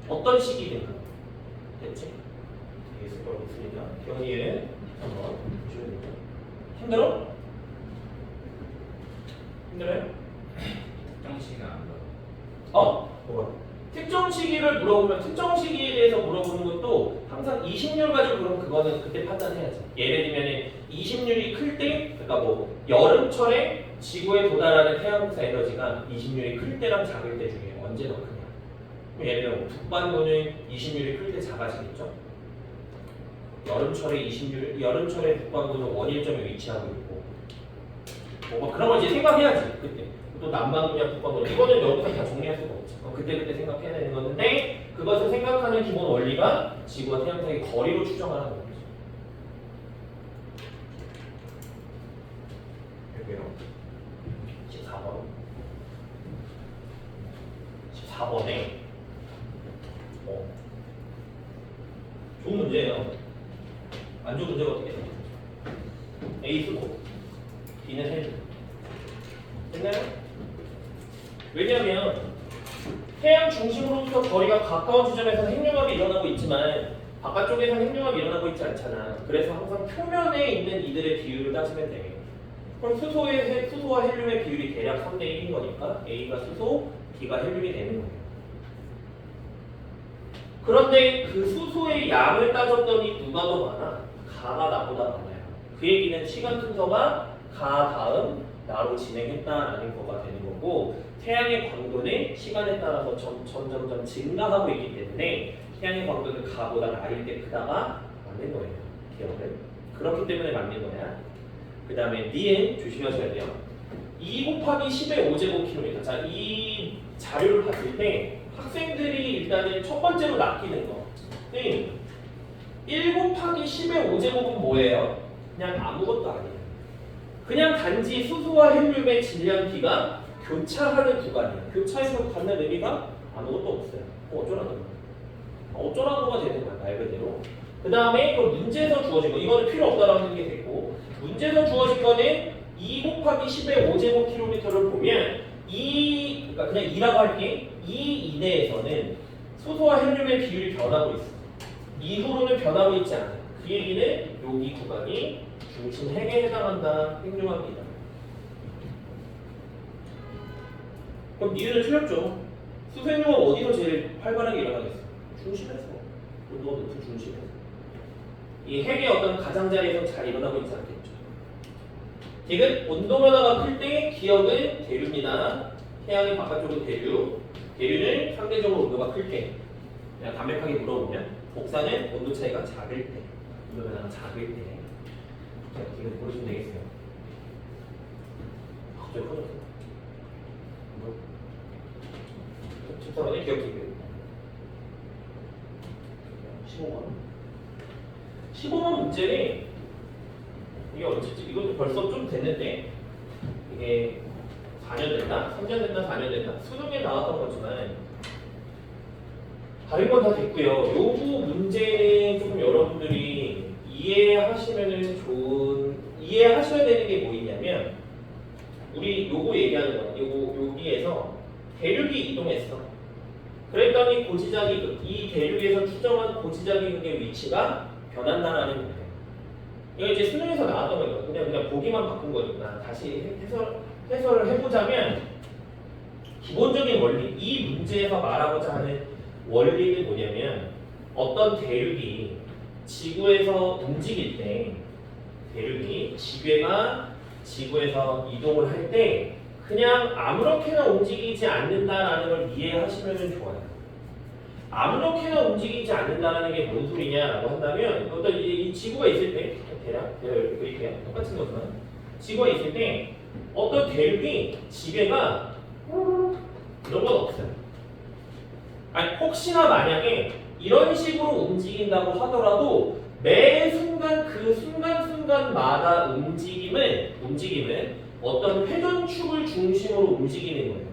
어떤 시기든가. 됐지? 되겠을 거라고 있습니다. 경희에 한번 보시면 됩니다. 힘들어? 힘들어요? 특정 시간 안 들어. 뭐가? 특정 시기를 물어보면 특정 시기에 대해서 물어보는 것도 항상 20률 가지고 그럼 그거는 그때 판단해야지. 예를 들면 20률이 클 때, 그러니까 뭐 여름철에 지구에 도달하는 태양복사 에너지가 20률이 클 때랑 작을 때 중에 언제 더 크냐? 예를 들면 북반구는 20률이 클 때 작아지겠죠. 여름철에 북반구는 원일점에 위치하고 있고, 뭐 그런 걸 이제 생각해야지 그때. 또 남반구냐 북반구냐 이거는 여기서 다 정리할 수가 없죠. 그때 생각해야 되는 건데 그것을 생각하는 기본 원리가 지구와 태양 사이의 거리로 추정하는 거죠. 여기요. 14번에 좋은 문제예요. 안 좋은 문제가 어떻게 돼요? A 쓰고 B는 헬. 됐나요? 왜냐하면 태양 중심으로부터 거리가 가까운 지점에서 핵융합이 일어나고 있지만 바깥쪽에서는 핵융합이 일어나고 있지 않잖아. 그래서 항상 표면에 있는 이들의 비율을 따지면 돼. 그럼 수소와 헬륨의 비율이 대략 3대 1인 거니까 A가 수소, B가 헬륨이 되는 거예요. 그런데 그 수소의 양을 따졌더니 누가 더 많아? 가가 나보다 많아요. 그 얘기는 시간 순서가 가 다음 나로 진행했다라는 거가 되는 거고 태양의 광도는 시간에 따라서 점점 증가하고 있기 때문에 태양의 광도는 가보다 나일 때 크다가 맞는 거예요. 기억은. 그렇기 때문에 맞는 거야. 그 다음에 니은 조심하셔야 돼요. 2 곱하기 10의 5제곱km. 자, 이 자료를 봤을 때 학생들이 일단은 첫 번째로 낚이는 거는 1 곱하기 10의 5제곱은 뭐예요? 그냥 아무것도 아니에요. 그냥 단지 수소와 헬륨의 질량 B가 교차하는 구간이에요. 교차해서 갖는 의미가 아무것도 없어요. 어쩌라고가 되는 거야, 말 그대로. 그 다음에 그 문제에서 주어진 거, 이거는 필요 없다라는 게 됐고, 문제에서 주어진 거는 2 곱하기 10의 5제곱km를 보면 그러니까 그냥 2라고 할게. 이 이내에서는 수소와 헬륨의 비율이 변하고 있어. 이후로는 변하고 있지 않아. 그 얘기는 여기 구간이 중심 핵에 해당한다. 핵융합이다. 그럼 니은은 틀렸죠. 수소 핵융합 어디서 제일 활발하게 일어나겠어? 중심에서. 온도가 높은 중심에서. 이 핵의 어떤 가장자리에서 잘 일어나고 있지 않겠죠. 지금 온도 변화가 클 때 기억은 대류입니다. 태양의 바깥쪽은 대류. 대류는 상대적으로 온도가 클 때. 그냥 담백하게 물어보면 복사는 온도 차이가 작을 때. 온도 변화가 작을 때. 자, 이거 보시면 되겠어요. 갑자기 커졌어. 14번에 기억 기록. 15번. 15번 문제는 이게 언제지? 이것도 벌써 좀 됐는데 이게 4년 됐나? 3년 됐나? 4년 됐나? 수능에 나왔던 거지만 다른 건 다 됐고요. 요거 문제는 조금 여러분들이 이해하셔야 되는 게 뭐 있냐면 우리 요거 얘기하는 거 여기에서 대륙이 이동했어. 그랬더니 이 대륙에서 추정한 고지자기극의 위치가 변한다라는 거예요. 이거 이제 수능에서 나왔던 거예요. 그냥 보기만 바꾼 거니까 다시 해설을 해보자면 기본적인 원리, 이 문제에서 말하고자 하는 원리는 뭐냐면 어떤 대륙이 지구에서 움직일 때 대륙이 지구에서 이동을 할 때 그냥 아무렇게나 움직이지 않는다라는 걸 이해하시면 좋아요. 아무렇게나 움직이지 않는다는 게 뭔 소리냐라고 한다면 어떤 이 지구가 있을 때 대략 이렇게 그릴게요. 똑같은 거지만 지구가 있을 때 어떤 대륙이 지배가 이런 건 없어요. 아니 혹시나 만약에 이런 식으로 움직인다고 하더라도 매 순간 그 순간순간마다 움직임은 어떤 회전축을 중심으로 움직이는 거예요.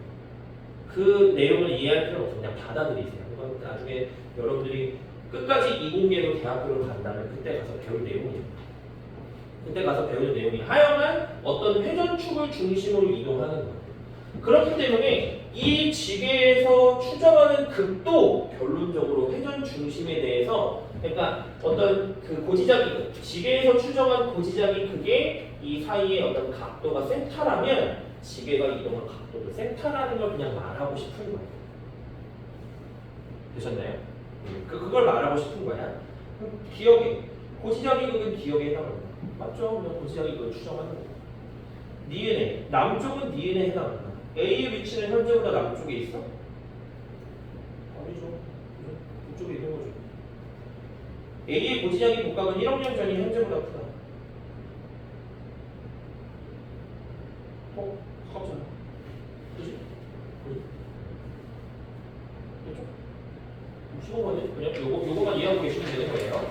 그 내용을 이해할 필요 없어요. 그냥 받아들이세요. 이건 나중에 여러분들이 끝까지 이공계로 대학교를 간다면 그때 가서 배울 내용이에요. 그때 가서 배우는 내용이 하여간 어떤 회전축을 중심으로 이동하는 거예요. 그렇기 때문에 이 지계에서 추정하는 극도 결론적으로 회전 중심에 대해서 그러니까 어떤 그 고지작이 지계에서 추정한 고지작이 그게 이 사이의 어떤 각도가 세타라면 지계가 이동한 각도도 세타라는 걸 그냥 말하고 싶은 거예요. 되셨나요? 그걸 말하고 싶은 거야. 기억에 고지작이 그건 기억에 해당합니다. 맞죠? 그냥 고지작이 그걸 추정하는 거예요. 니은에 남쪽은 니은에 해당합니다. A의 위치는 현재보다 남쪽에 있어? 아니죠. 북쪽에 있는 거죠. A의 고지작의 복각은 1억 년 전이 현재보다 크다. 가깝잖아. 그지? 그죠? 15번은 그냥 요거만 이해하고 계시면 되는 거예요.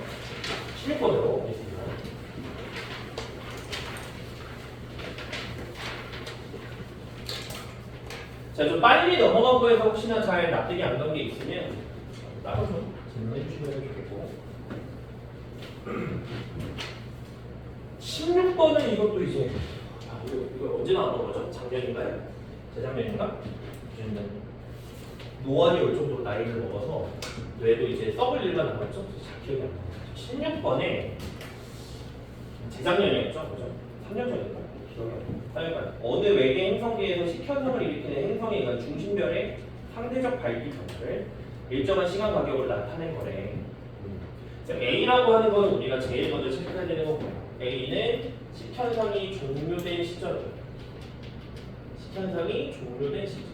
16번으로 보겠습니다. 자, 좀 빨리 넘어간 거에서 혹시나 잘 납득이 안 간 게 있으면 따로 좀 질문해 주시면 좋겠고 16번은 이것도 이제 이거 언제 나왔던 거죠? 작년인가요? 재작년인가? 노안이 올 정도로 나이를 먹어서 뇌도 이제 썩을 일만 남았죠? 잘 기억이 안 나요. 16번에 재작년이었죠? 그죠? 3년 전인가? 기억이 안 나요. 그러니까 어느 외계 행성계에서 식현상을 일으키는 행성에 의한 중심별의 상대적 밝기 변화를 일정한 시간 간격으로 나타낸 거래. A라고 하는 건 우리가 제일 먼저 체크해야 되는 거고요. A는 식현상이 종료된 시점. 식현상이 종료된 시점.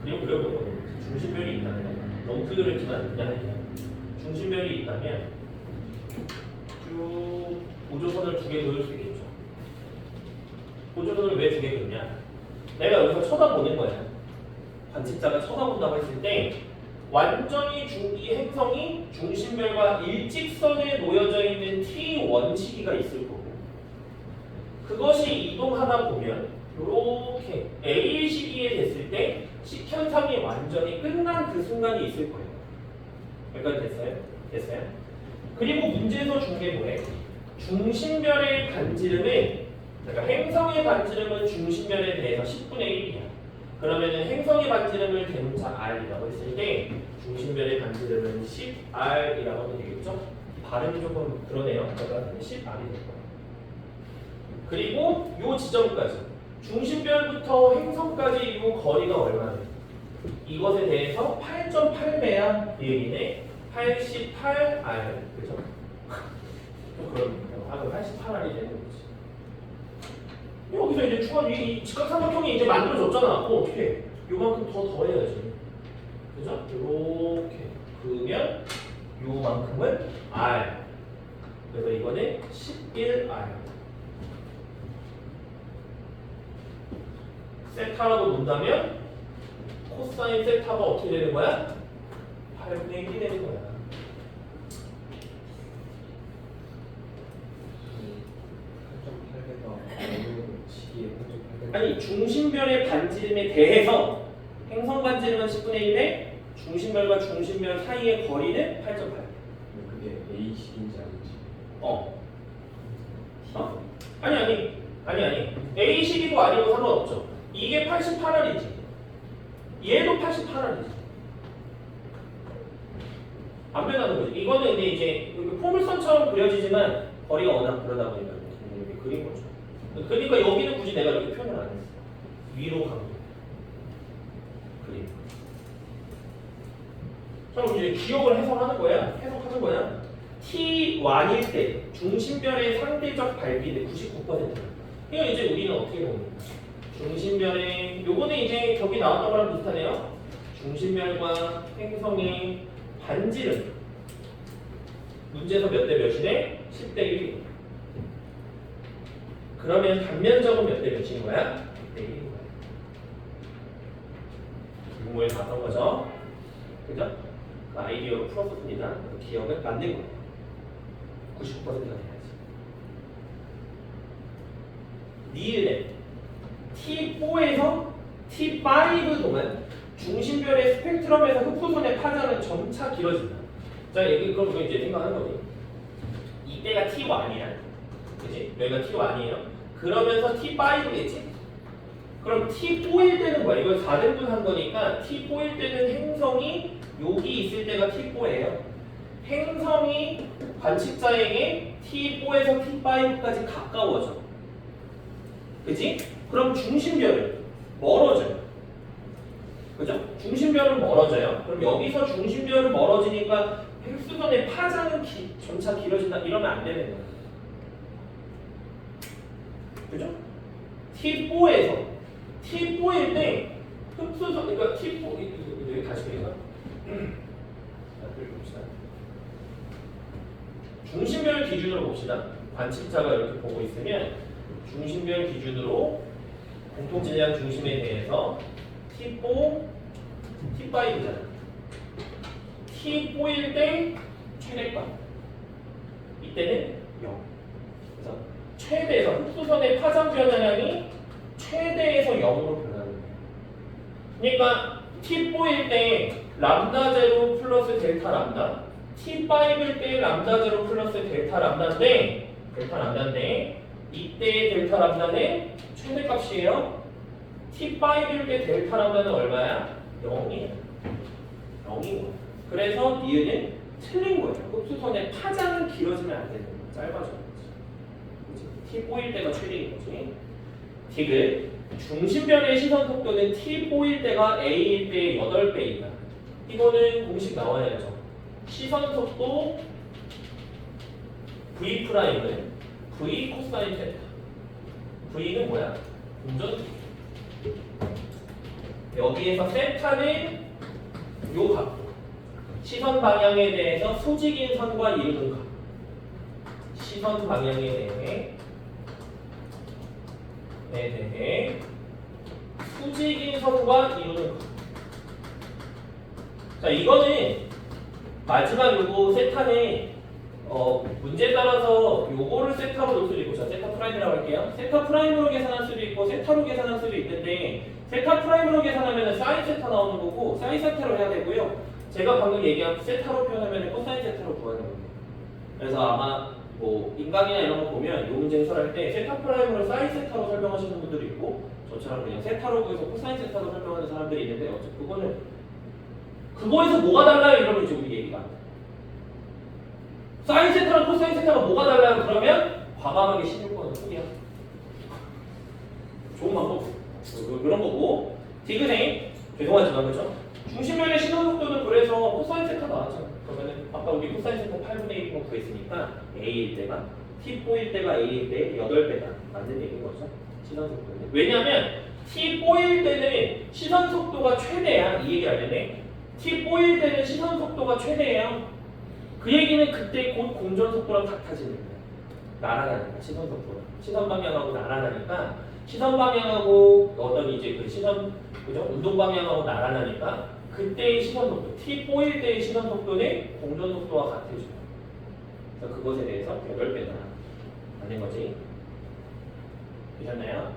그리고 중심별이 있다면 너무 크게 그랬지만 그냥 할게요. 중심별이 있다면 쭉 보조선을 두 개 그을 수 있겠죠. 보조선을 왜 두 개 그느냐? 내가 여기서 쳐다보는 거야. 관측자가 쳐다본다고 했을 때 완전히 이 행성이 중심별과 일직선에 놓여져 있는 T1 시기가 있을 거고 그것이 이동하다 보면 이렇게 A 시기에 됐을 때 식현상이 완전히 끝난 그 순간이 있을 거예요. 여기까지 됐어요? 됐어요? 그리고 문제에서 준 게 뭐래? 중심별의 반지름은 그러니까 행성의 반지름은 중심별에 대해서 10분의 1이야. 그러면은 행성의 반지름을 대문자 r이라고 했을 때 중심별의 반지름은 10r이라고 하면 되겠죠? 발음이 조금 그러네요. 그러니까 10r이 될 거예요. 그리고 요 지점까지 중심별부터 행성까지 이 거리가 얼마나 돼요? 이것에 대해서 8.8배야 얘기네. 88r 그죠? 좀 그런 그럼 88r이 되는 거지. 여기서 이제 추가 이 직각삼각형이 이제 만들어졌잖아. 어떻게 해? 요만큼 더 더해야지. 그죠? 이렇게 그러면 요만큼은 r. 그래서 이거는 11r. 세타라고 논다면 코사인 세타가 어떻게 되는 거야? 8분의 1이 되는 거야. 아니 중심별의 반지름에 대해서 행성 반지름은 10분의 1에 중심별과 중심별 사이의 거리는 8.8. 그게 A식인지 아닌지. 아니. A식이고 아니고 상관없죠. 이게 88r이지. 얘도 88r이지. 안 변하는 거지. 이거는 근데 이제 포물선처럼 그려지지만 거리가 워낙 그러다 보니까 이렇게 그린 거죠. 그러니까 여기는 굳이 내가 이렇게 표현을 안 했어. 위로 가고. 그림. 자, 그럼 이제 기억을 해석하는 거야. 해석하는 거야. T1일 때 중심별의 상대적 발비율 99%. 이거 이제 우리는 어떻게 보는 중심별의 요거는 이제 저기 나왔던 거랑 비슷하네요. 중심별과 행성의 반지름. 문제에서 몇 대 몇이네? 10대 1. 그러면 단면적은 몇 대 몇인 거야? 1대 1인 거야. 유모에 나왔던 거죠. 그죠? 그 아이디어로 풀었습니다. 그 기억을 만든 거예요. 99%가 돼야지. 니은에 T4에서 T5 동안 중심별의 스펙트럼에서 흡수선의 파장은 점차 길어진다. 자, 여기 그럼 이거 이제 생각하는 거지. 이때가 T1이야. 그치? 여기가 T1이에요. 그러면서 T5겠지? 그럼 T4일 때는 뭐야? 이걸 4등분 한 거니까 T4일 때는 행성이 여기 있을 때가 T4예요. 행성이 관측자에게 T4에서 T5까지 가까워져. 그치? 그럼 중심별은 멀어져요. 그죠? 중심별은 멀어져요. 그럼 여기서 중심별은 멀어지니까 흡수선의 파장은 점차 길어진다. 이러면 안 되는 거예요. 그죠? T4일 때 흡수선, 그러니까 T4, 여기 다시 그리자. 자, 봅시다. 중심별 기준으로 봅시다. 관측자가 이렇게 보고 있으면 중심별 기준으로 공통질량 중심에 대해서 T4, T5잖아. T4일 때 최대값. 이때는 0. 그래서 최대에서 흡수선의 파장 변화량이 최대에서 0으로 변하는 거예요. 그러니까 T4일 때 람다 제로 플러스 델타 람다, T5일 때 람다 제로 플러스 델타 람다인데 이때의 델타 람다는 최대값이에요. T5일 때 델타 람다는 얼마야? 0이에요. 0인 거야. 그래서 니은은 틀린 거예요. 흡수선의 파장은 길어지면 안 되는 거야. 짧아져. T4일 때가 최대인 거지. 디귿 중심별의 시선 속도는 T4일 때가 A일 때의 8배이다. 이거는 공식 나와야죠. 시선 속도 V'은 V 코사인 세타. V는 뭐야? 공전. 여기에서 세타는 요 각도. 시선 방향에 대해서 수직인 선과 이루는 각. 시선 방향에 대해 수직인 선과 이루는 것. 자, 이거는 마지막 요거 세타는 문제에 따라서 요거를 세타로 놓을 수도 있고, 자, 세타 프라임이라고 할게요. 세타 프라임으로 계산할 수도 있고 세타로 계산할 수도 있는데 세타 프라임으로 계산하면 사인 세타 나오는 거고 사인 세타로 해야 되고요. 제가 방금 얘기한 세타로 표현하면 코사인 세타로 구하는 거예요. 그래서 아마 뭐 인강이나 이런 거 보면 이 문제 해설할 때 세타 프라임으로 사인 세타로 설명하시는 분들이 있고 저처럼 그냥 세타로 구해서 코사인 세타로 설명하는 사람들이 있는데 어차피 그거는 그거에서 뭐가 달라요? 이러면 이제 우리 얘기가 안 돼. 사인 세타랑 코사인 세타가 뭐가 달라요? 그러면 과감하게 16번은 포기야. 좋은 방법. 그런 거고. 디귿에 죄송하지만 그죠? 중심면의 시선 속도는 그래서 코사인 세타 나왔잖아. 그러면은 아까 우리 코사인 세타 8분의 1로 구했으니까 A일 때가 T4일 때가 A일 때 8배다. 맞는 얘기인 거죠. 시선 속도는. 왜냐면 T4일 때는 시선 속도가 최대야. 이 얘기 알겠네. T4일 때는 시선 속도가 최대예요. 그 얘기는 그때 곧 공전 속도랑 같아지는 거야. 날아가니까 시선 속도가. 시선 방향하고 날아가니까 시선 방향하고 어떤 이제 그 시선 그죠? 운동 방향하고 날아가니까 그때의 시선 속도, T4일 때의 시선 속도는 공전 속도와 같아져요. 그래서 그것에 대해서 8배다. 아닌 거지. 되셨나요?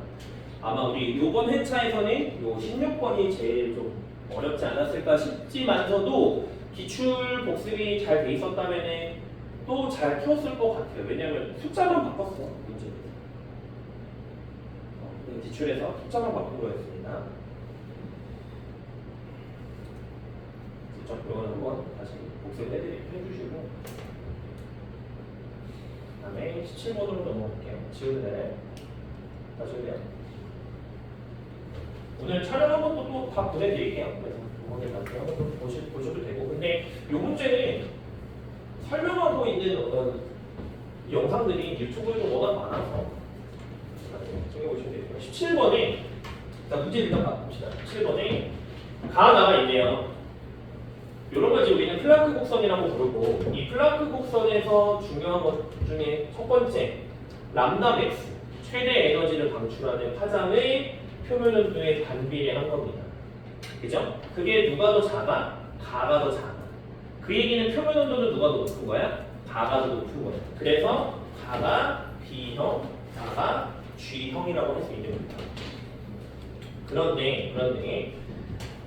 아마 우리 요번 회차에서는 요 16번이 제일 좀 어렵지 않았을까 싶지만서도 기출 복습이 잘 돼 있었다면 또 잘 풀었을 것 같아요. 왜냐면 숫자만 바꿨어. 문제는. 기출에서 숫자만 바꾼 거였습니다. 직접 이거는 한번 다시 복습해주시고 그 다음에 17번으로 넘어갈게요. 지우는 애 나중에요. 오늘 촬영한 것도 또 다 보내드릴게요. 그래서 이번에 같은 한번 보셔도 되고. 근데 이 문제는 설명하고 있는 어떤 영상들이 유튜브에도 워낙 많아서 챙겨보시면 되고요. 17번에 자 문제 일단 봅시다. 17번에 가 나와 있네요. 이런 걸 우리는 플랑크 곡선이라고 부르고 이 플랑크 곡선에서 중요한 것 중에 첫 번째 람다 맥스 최대 에너지를 방출하는 파장의 표면 온도의 반비례한 겁니다. 그죠? 그게 누가 더 작아? 가가 더 작아. 그 얘기는 표면 온도는 누가 더 높은 거야? 가가 더 높은 거야. 그래서 가가 B형, 가가 G형이라고 할 수 있는 겁니다. 그런데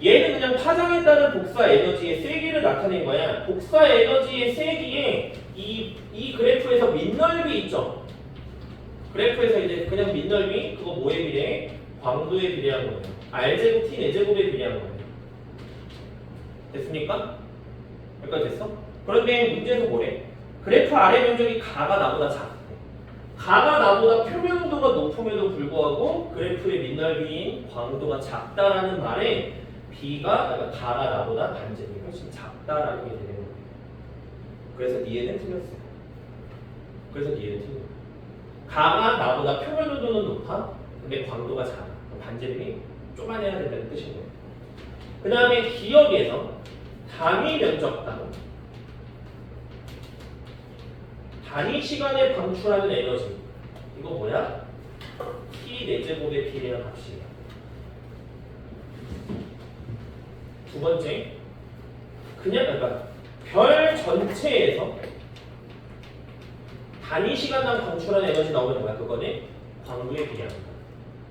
얘는 그냥 파장에 따른 복사 에너지의 세기를 나타낸 거야. 복사 에너지의 세기에 이 그래프에서 밑넓이 있죠. 그래프에서 이제 그냥 밑넓이 그거 뭐에 비례해? 광도에 비례한 거예요. R제곱 T 4제곱에 비례한 거예요. 됐습니까? 여기까지 됐어? 그런데 문제에서 뭐래? 그래프 아래 면적이 가가 나보다 작대. 가가 나보다 표면 온도가 높음에도 불구하고 그래프의 밑넓이인 광도가 작다라는 말에 그러니까 가가 나보다 반제곱이 훨씬 작다라는 게 되는 거예요. 그래서 니에는 틀렸어요. 그래서 니에는 틀려요. 가가 나보다 표면 온도는 높아. 근데 광도가 작아. 반제곱이 쪼만해야 된다는 뜻인 거예요. 그 다음에 기억에서 단위 면적당 단위 시간에 방출하는 에너지 이거 뭐야? T 4제곱에 비례한 값이에요. 두 번째 그러니까 별 전체에서 단위 시간당 방출하는 에너지 나오는 거야. 그거는 광도에 비례합니다.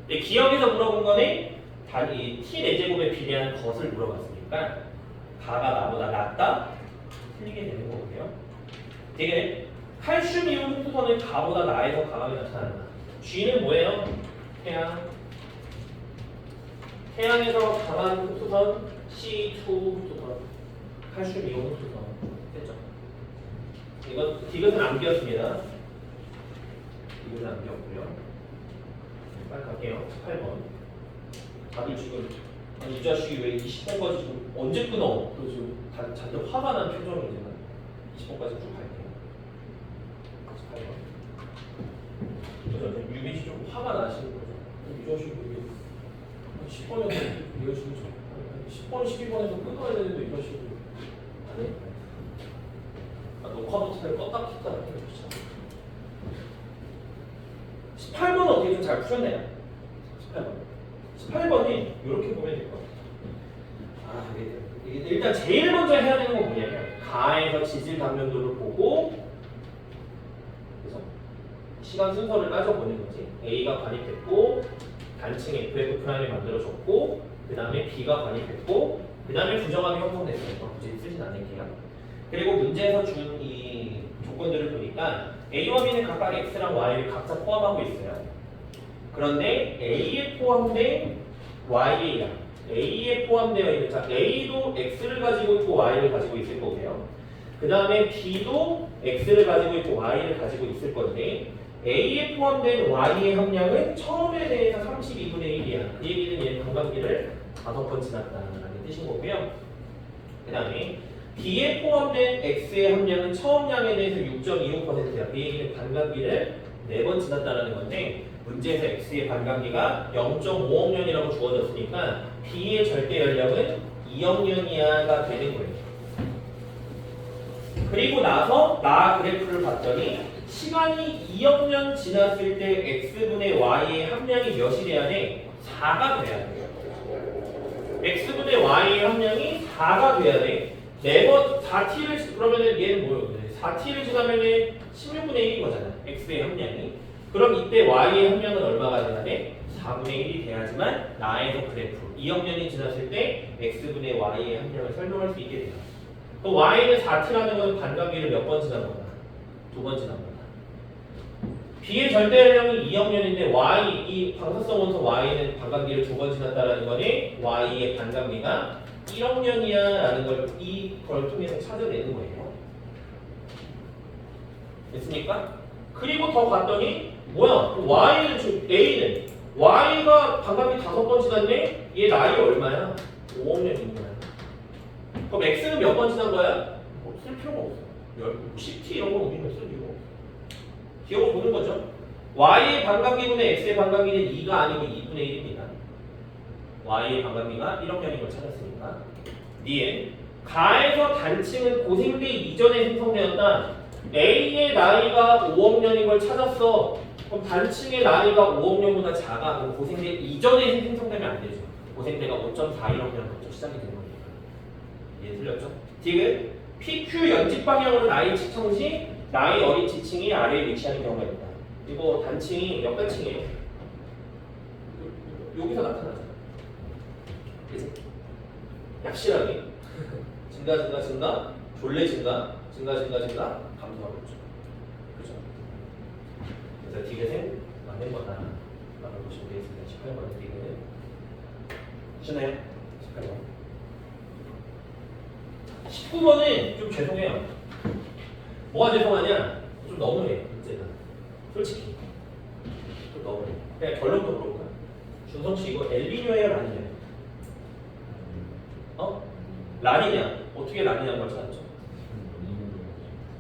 근데 기억에서 물어본 거는 단위 T 4제곱에 비례한 것을 물어봤으니까 가가 나보다 낫다? 틀리게 되는 거고요. 되게 칼슘 이온 흡수선은 가보다 나에서 강하게 나타난다. G는 뭐예요? 태양에서 강한 흡수선 C2 흡수선 칼슘 이온 흡수선 됐죠? 이건 디귿은 안 비었습니다. 디귿은 안 비었고요. 빨리 갈게요. 18번. 다들 지금 이 자식이 왜 20번까지 지금 언제 끊어? 또 지금 잔뜩 화가 난 표정이지만 20번까지 쭉 갈게요. 18번. 유빈 씨 좀 화가 나시는 거죠? 이 자식이 왜 10번에서 이거 지금 10번, 12번에서 끊어야 되는데 이 자식이 안 해? 녹화 버튼을 껐다 켰다 이렇게 해주시죠. 18번은 어떻게 좀 잘 푸셨나요? 18번이 이렇게 보면 될 것 같아요. 이게 일단 제일 먼저 해야 되는 건 뭐냐면 가에서 지질 당면도를 보고 그래서 시간 순서를 따져보는 거지. A가 관입했고 단층 FF 프라임이 만들어졌고 그 다음에 B가 관입했고 그 다음에 부정하게 형성됐어요. 굳이 쓰진 않을게요. 그리고 문제에서 준 이 조건들을 보니까 A와 B는 각각 X랑 Y를 각자 포함하고 있어요. 그런데 A에 포함된 Y랑 A에 포함되어 있는 자 A도 X를 가지고 있고 Y를 가지고 있을 거고요. 그 다음에 B도 X를 가지고 있고 Y를 가지고 있을 건데 A에 포함된 Y의 함량은 처음에 대해서 32분의 1이야. 그 얘기는 얘 관광기를 5번 지났다라는 뜻인 거고요. 그 다음에 B에 포함된 X의 함량은 처음 양에 대해서 6.25%야. 그 얘기는 반감기를 4번 지났다는 건데 문제에서 X의 반감기가 0.5억 년이라고 주어졌으니까 B의 절대 연령은 2억 년이야가 되는 거예요. 그리고 나서 나 그래프를 봤더니 시간이 2억 년 지났을 때 X분의 Y의 함량이 몇이 돼야 돼? 4가 돼야 돼. X분의 Y의 함량이 4가 돼야 돼. 4번 4t를 그러면은 얘는 뭐예요? 4t를 지나면은 16분의 1인 거잖아. X의 함량이. 그럼 이때 Y의 함량은 얼마가 돼야 돼? 4분의 1이 돼야지만 나에서 그래프 2억 년이 지났을 때 X분의 Y의 함량을 설명할 수 있게 돼요. 그 Y는 4t라는 건 반감기를 몇 번 지난 거다? 2번 지난 거다. B의 절대 연령이 2억 년인데 Y, 이 방사성 원소 Y는 반감기를 2번 지났다라는 거니 Y의 반감기가 1억 년이야 라는 걸 이걸 통해서 찾아내는 거예요. 됐습니까? 그리고 더 갔더니 뭐야? Y는 A는 Y가 반감기 5번 지났네? 얘 나이 얼마야? 5억년인 거야. 그럼 X는 몇 번 지난 거야? 쓸 필요가 없어. 10t 이런 거 우리는 쓸 이유가 없어. 기억을 보는 거죠. Y의 반감기분의 X의 반감기는 2가 아니고 2분의 1입니다. Y의 반감기가 1억년인 걸 찾았으니까. 니은 가에서 단층은 고생대 이전에 생성되었다. A의 나이가 5억 년인 걸 찾았어. 그럼 단층의 나이가 5억 년보다 작아. 그럼 고생대 이전에 생성되면 안 되죠. 고생대가 5.41억 년부터 시작이 되는 거니까. 이해 틀렸죠? 지금 PQ 연집 방향으로 나이 측정 시 나이 어린 지층이 아래에 위치하는 경우가 있다. 이거 단층이 몇 단층이에요? 여기서 나타나잖아. 그치? 약실하게 증가, 졸래 증가, 감소하고 있죠. 그죠? 그래서 디귿은 맞는 거다. 라고 보시면 되겠습니다. 18번의 디귿은. 시나요? 18번. 19번은 좀 죄송해요. 뭐가 죄송하냐? 좀 너무해, 문제가. 솔직히. 좀 너무해. 그냥 결론도 그럴까? 준성씨 이거 엘니뇨예요, 라니뇨예요? 라니냐? 어떻게 라니냐는 걸 찾았죠?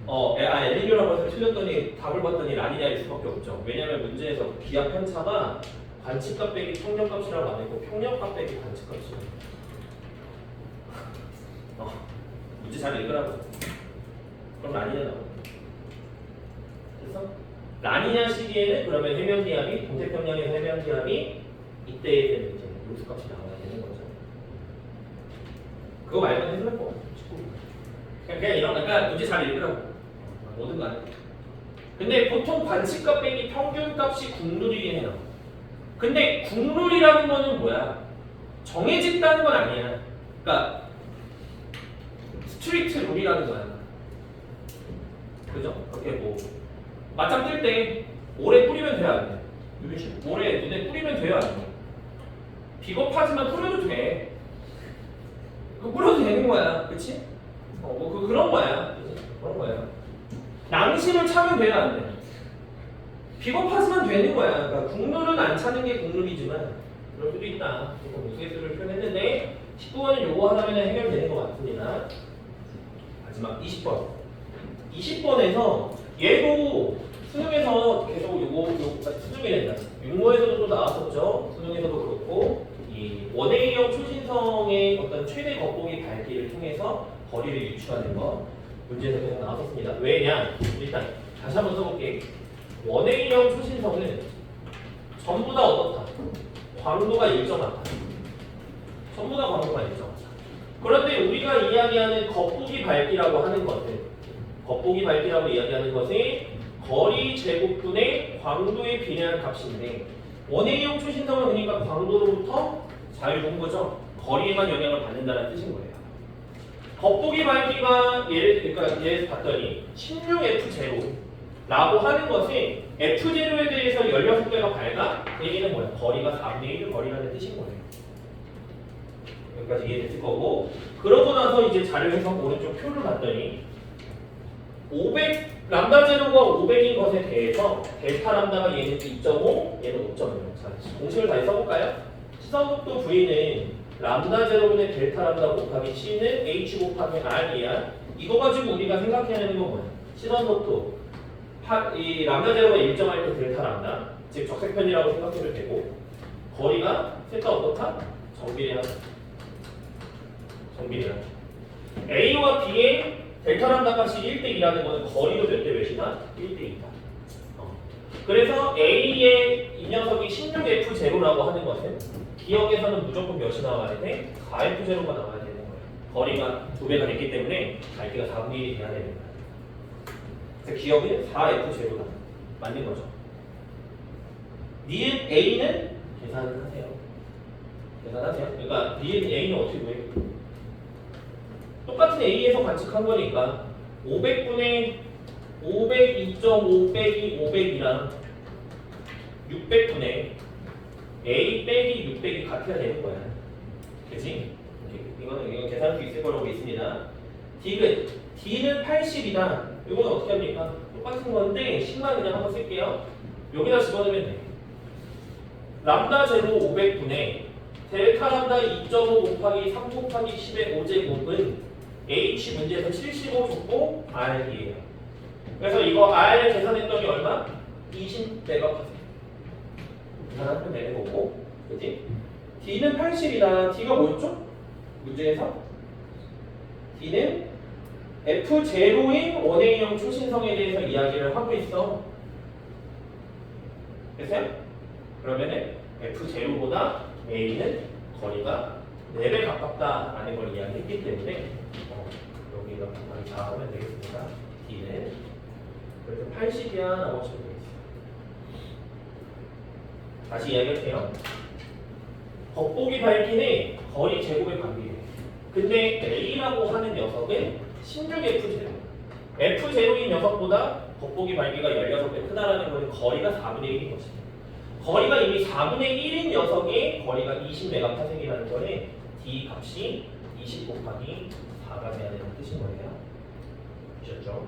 엘니뇨라고 해서 틀렸더니 답을 봤더니 라니냐일 수밖에 없죠. 왜냐면 문제에서 기압 편차가 관측값 빼기 평년값이라고 안 했고 평년값 빼기 관측값이라고. 문제 잘 읽으라고. 그럼 라니냐 나와. 됐어? 라니냐 시기에는 그러면 해면기압이 동태평양에서 해면기압이 이때에 되는 이제 요수값이 나와야 되는 거죠. 그거 말고는 해줄 거 없어. 그냥 이런 그러니까 문제 잘 읽으라고. 뭐든 간에. 근데 보통 관측값 빼기 평균값이 국룰이긴 해요. 근데 국룰이라는 거는 뭐야? 정해진다는 건 아니야. 그러니까 스트리트 룰이라는 거야. 그죠? 그렇게 뭐 맞짱 뜰 때 오래 뿌리면 돼야 안 돼? 오래 눈에 뿌리면 돼야 안 돼? 비겁하지만 뿌려도 돼. 뿌려도 되는 거야. 그치? 그런 거야. 그런 거야. 낭심을 차면 돼야 안 돼? 비겁하지만 되는 거야. 그러니까 국룰은 안 차는 게 국룰이지만 그럴 수도 있다. 우스갯소리를 표현했는데 19번은 요거 하나면 해결되는 것 같습니다. 마지막 20번. 20번에서 얘도 수능에서 계속 수능이란다. 육모에서도 또 나왔었죠. 수능에서도 그렇고 이 원A형 초신성의 어떤 최대 겉보기 밝기를 통해서 거리를 유추하는 거 문제에서 계속 나왔었습니다. 왜냐? 일단 다시 한번 써볼게. 원A형 초신성은 전부 다 어떻다? 광도가 일정하다. 전부 다 광도가 일정하다. 그런데 우리가 이야기하는 겉보기 밝기라고 하는 것은 겉보기 밝기라고 이야기하는 것이 거리 제곱분의 광도에 비례한 값인데 원A형 초신성은 그러니까 광도로부터 자유로운 거죠. 거리에만 영향을 받는다는 뜻인 거예요. 겉보기 밝기가 예를 봤더니 16F0라고 하는 것이 F0에 대해서 16개가 밝아? 그 얘기는 뭐야? 거리가 4분의 1 거리라는 뜻인 거예요. 여기까지 이해됐을 거고 그러고 나서 이제 자료 해석 오른쪽 표를 봤더니 500 람다 제로가 500인 것에 대해서 델타 람다가 얘는 2.5, 얘는 5.0. 자, 공식을 다시 써볼까요? 시선속도 V는 람다 제로분의 델타 람다 곱하기 C는 H 곱하기 R이야. 이거 가지고 우리가 생각해야 하는 건 뭐야? 시선속도 이 람다 제로가 1.5할 때 델타 람다 즉 적색편이라고 생각해도 되고 거리가 셋 다 어떻다? 정비례하다. 정비례하다. A와 B의 델타 람다 값이 1대2라는 거는 거리도 몇 대 몇이다? 1대2다. 그래서 A의 이 녀석이 16F0라고 하는 것은 기억에서는 무조건 몇이 나와야 돼? 4F0가 나와야 되는 거예요. 거리가 2배가 됐기 때문에 밝기가 4분의 1이 돼야 되는 거예요. 그래서 기억은 4F0다. 맞는 거죠. 니은 A는 계산을 하세요. 계산하세요. 그러니까 니은 A는 어떻게 구해요? 똑같은 A에서 관측한 거니까 500분의 502.5 빼기 500이랑 600분의 A 빼기 600이 같아야 되는 거야. 그치? 이건 계산할 수 있을 거라고 믿습니다. D는 80이다. 이거는 어떻게 합니까? 똑같은 건데 10만 그냥 한번 쓸게요. 여기다 집어넣으면 돼. 람다 제곱 500분의 델타 람다 2.5 곱하기 3 곱하기 10의 5제곱은 H 문제에서 75 줬고 R이에요. 그래서 이거 R 계산했더니 얼마? 20메가파스칼. 계산하면 되는 거고, 그지? D는 80이다. D가 뭐였죠? 문제에서? D는 F0인 원행형 초신성에 대해서 이야기를 하고 있어. 됐어요? 그러면은 F0보다 A는 거리가 4배 가깝다라는 걸 이야기했기 때문에 여기 이렇게 많이 잡으면 되겠습니다. D는 그래서 80이야 나오시면 되겠어요. 다시 이야기할게요. 겉보기 밝기는 거리 제곱의 관계예요. 근데 A라고 하는 녀석은 16F0. F0인 녀석보다 겉보기 밝기가 16배 크다라는 것은 거리가 4분의 1인 것입니다. 거리가 이미 4분의 1인 녀석의 거리가 20메가파섹이라는 거는 D 값이 20 곱하기 4가 돼야 되는 뜻인 거예요. 아셨죠?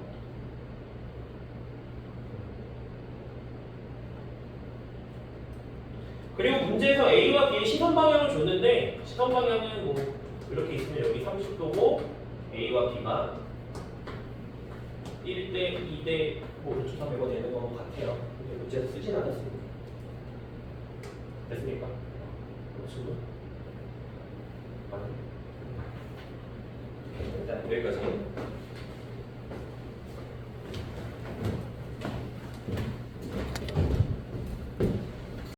그리고 문제에서 A와 B의 시선 방향을 줬는데 시선 방향은 뭐 이렇게 있으면 여기 30도고 A와 B가 1대 2대 뭐 오른쪽 300원 되는 것 같아요. 근데 문제에서 쓰진 않았습니다. 됐습니까? 친구? 일단 여기까지.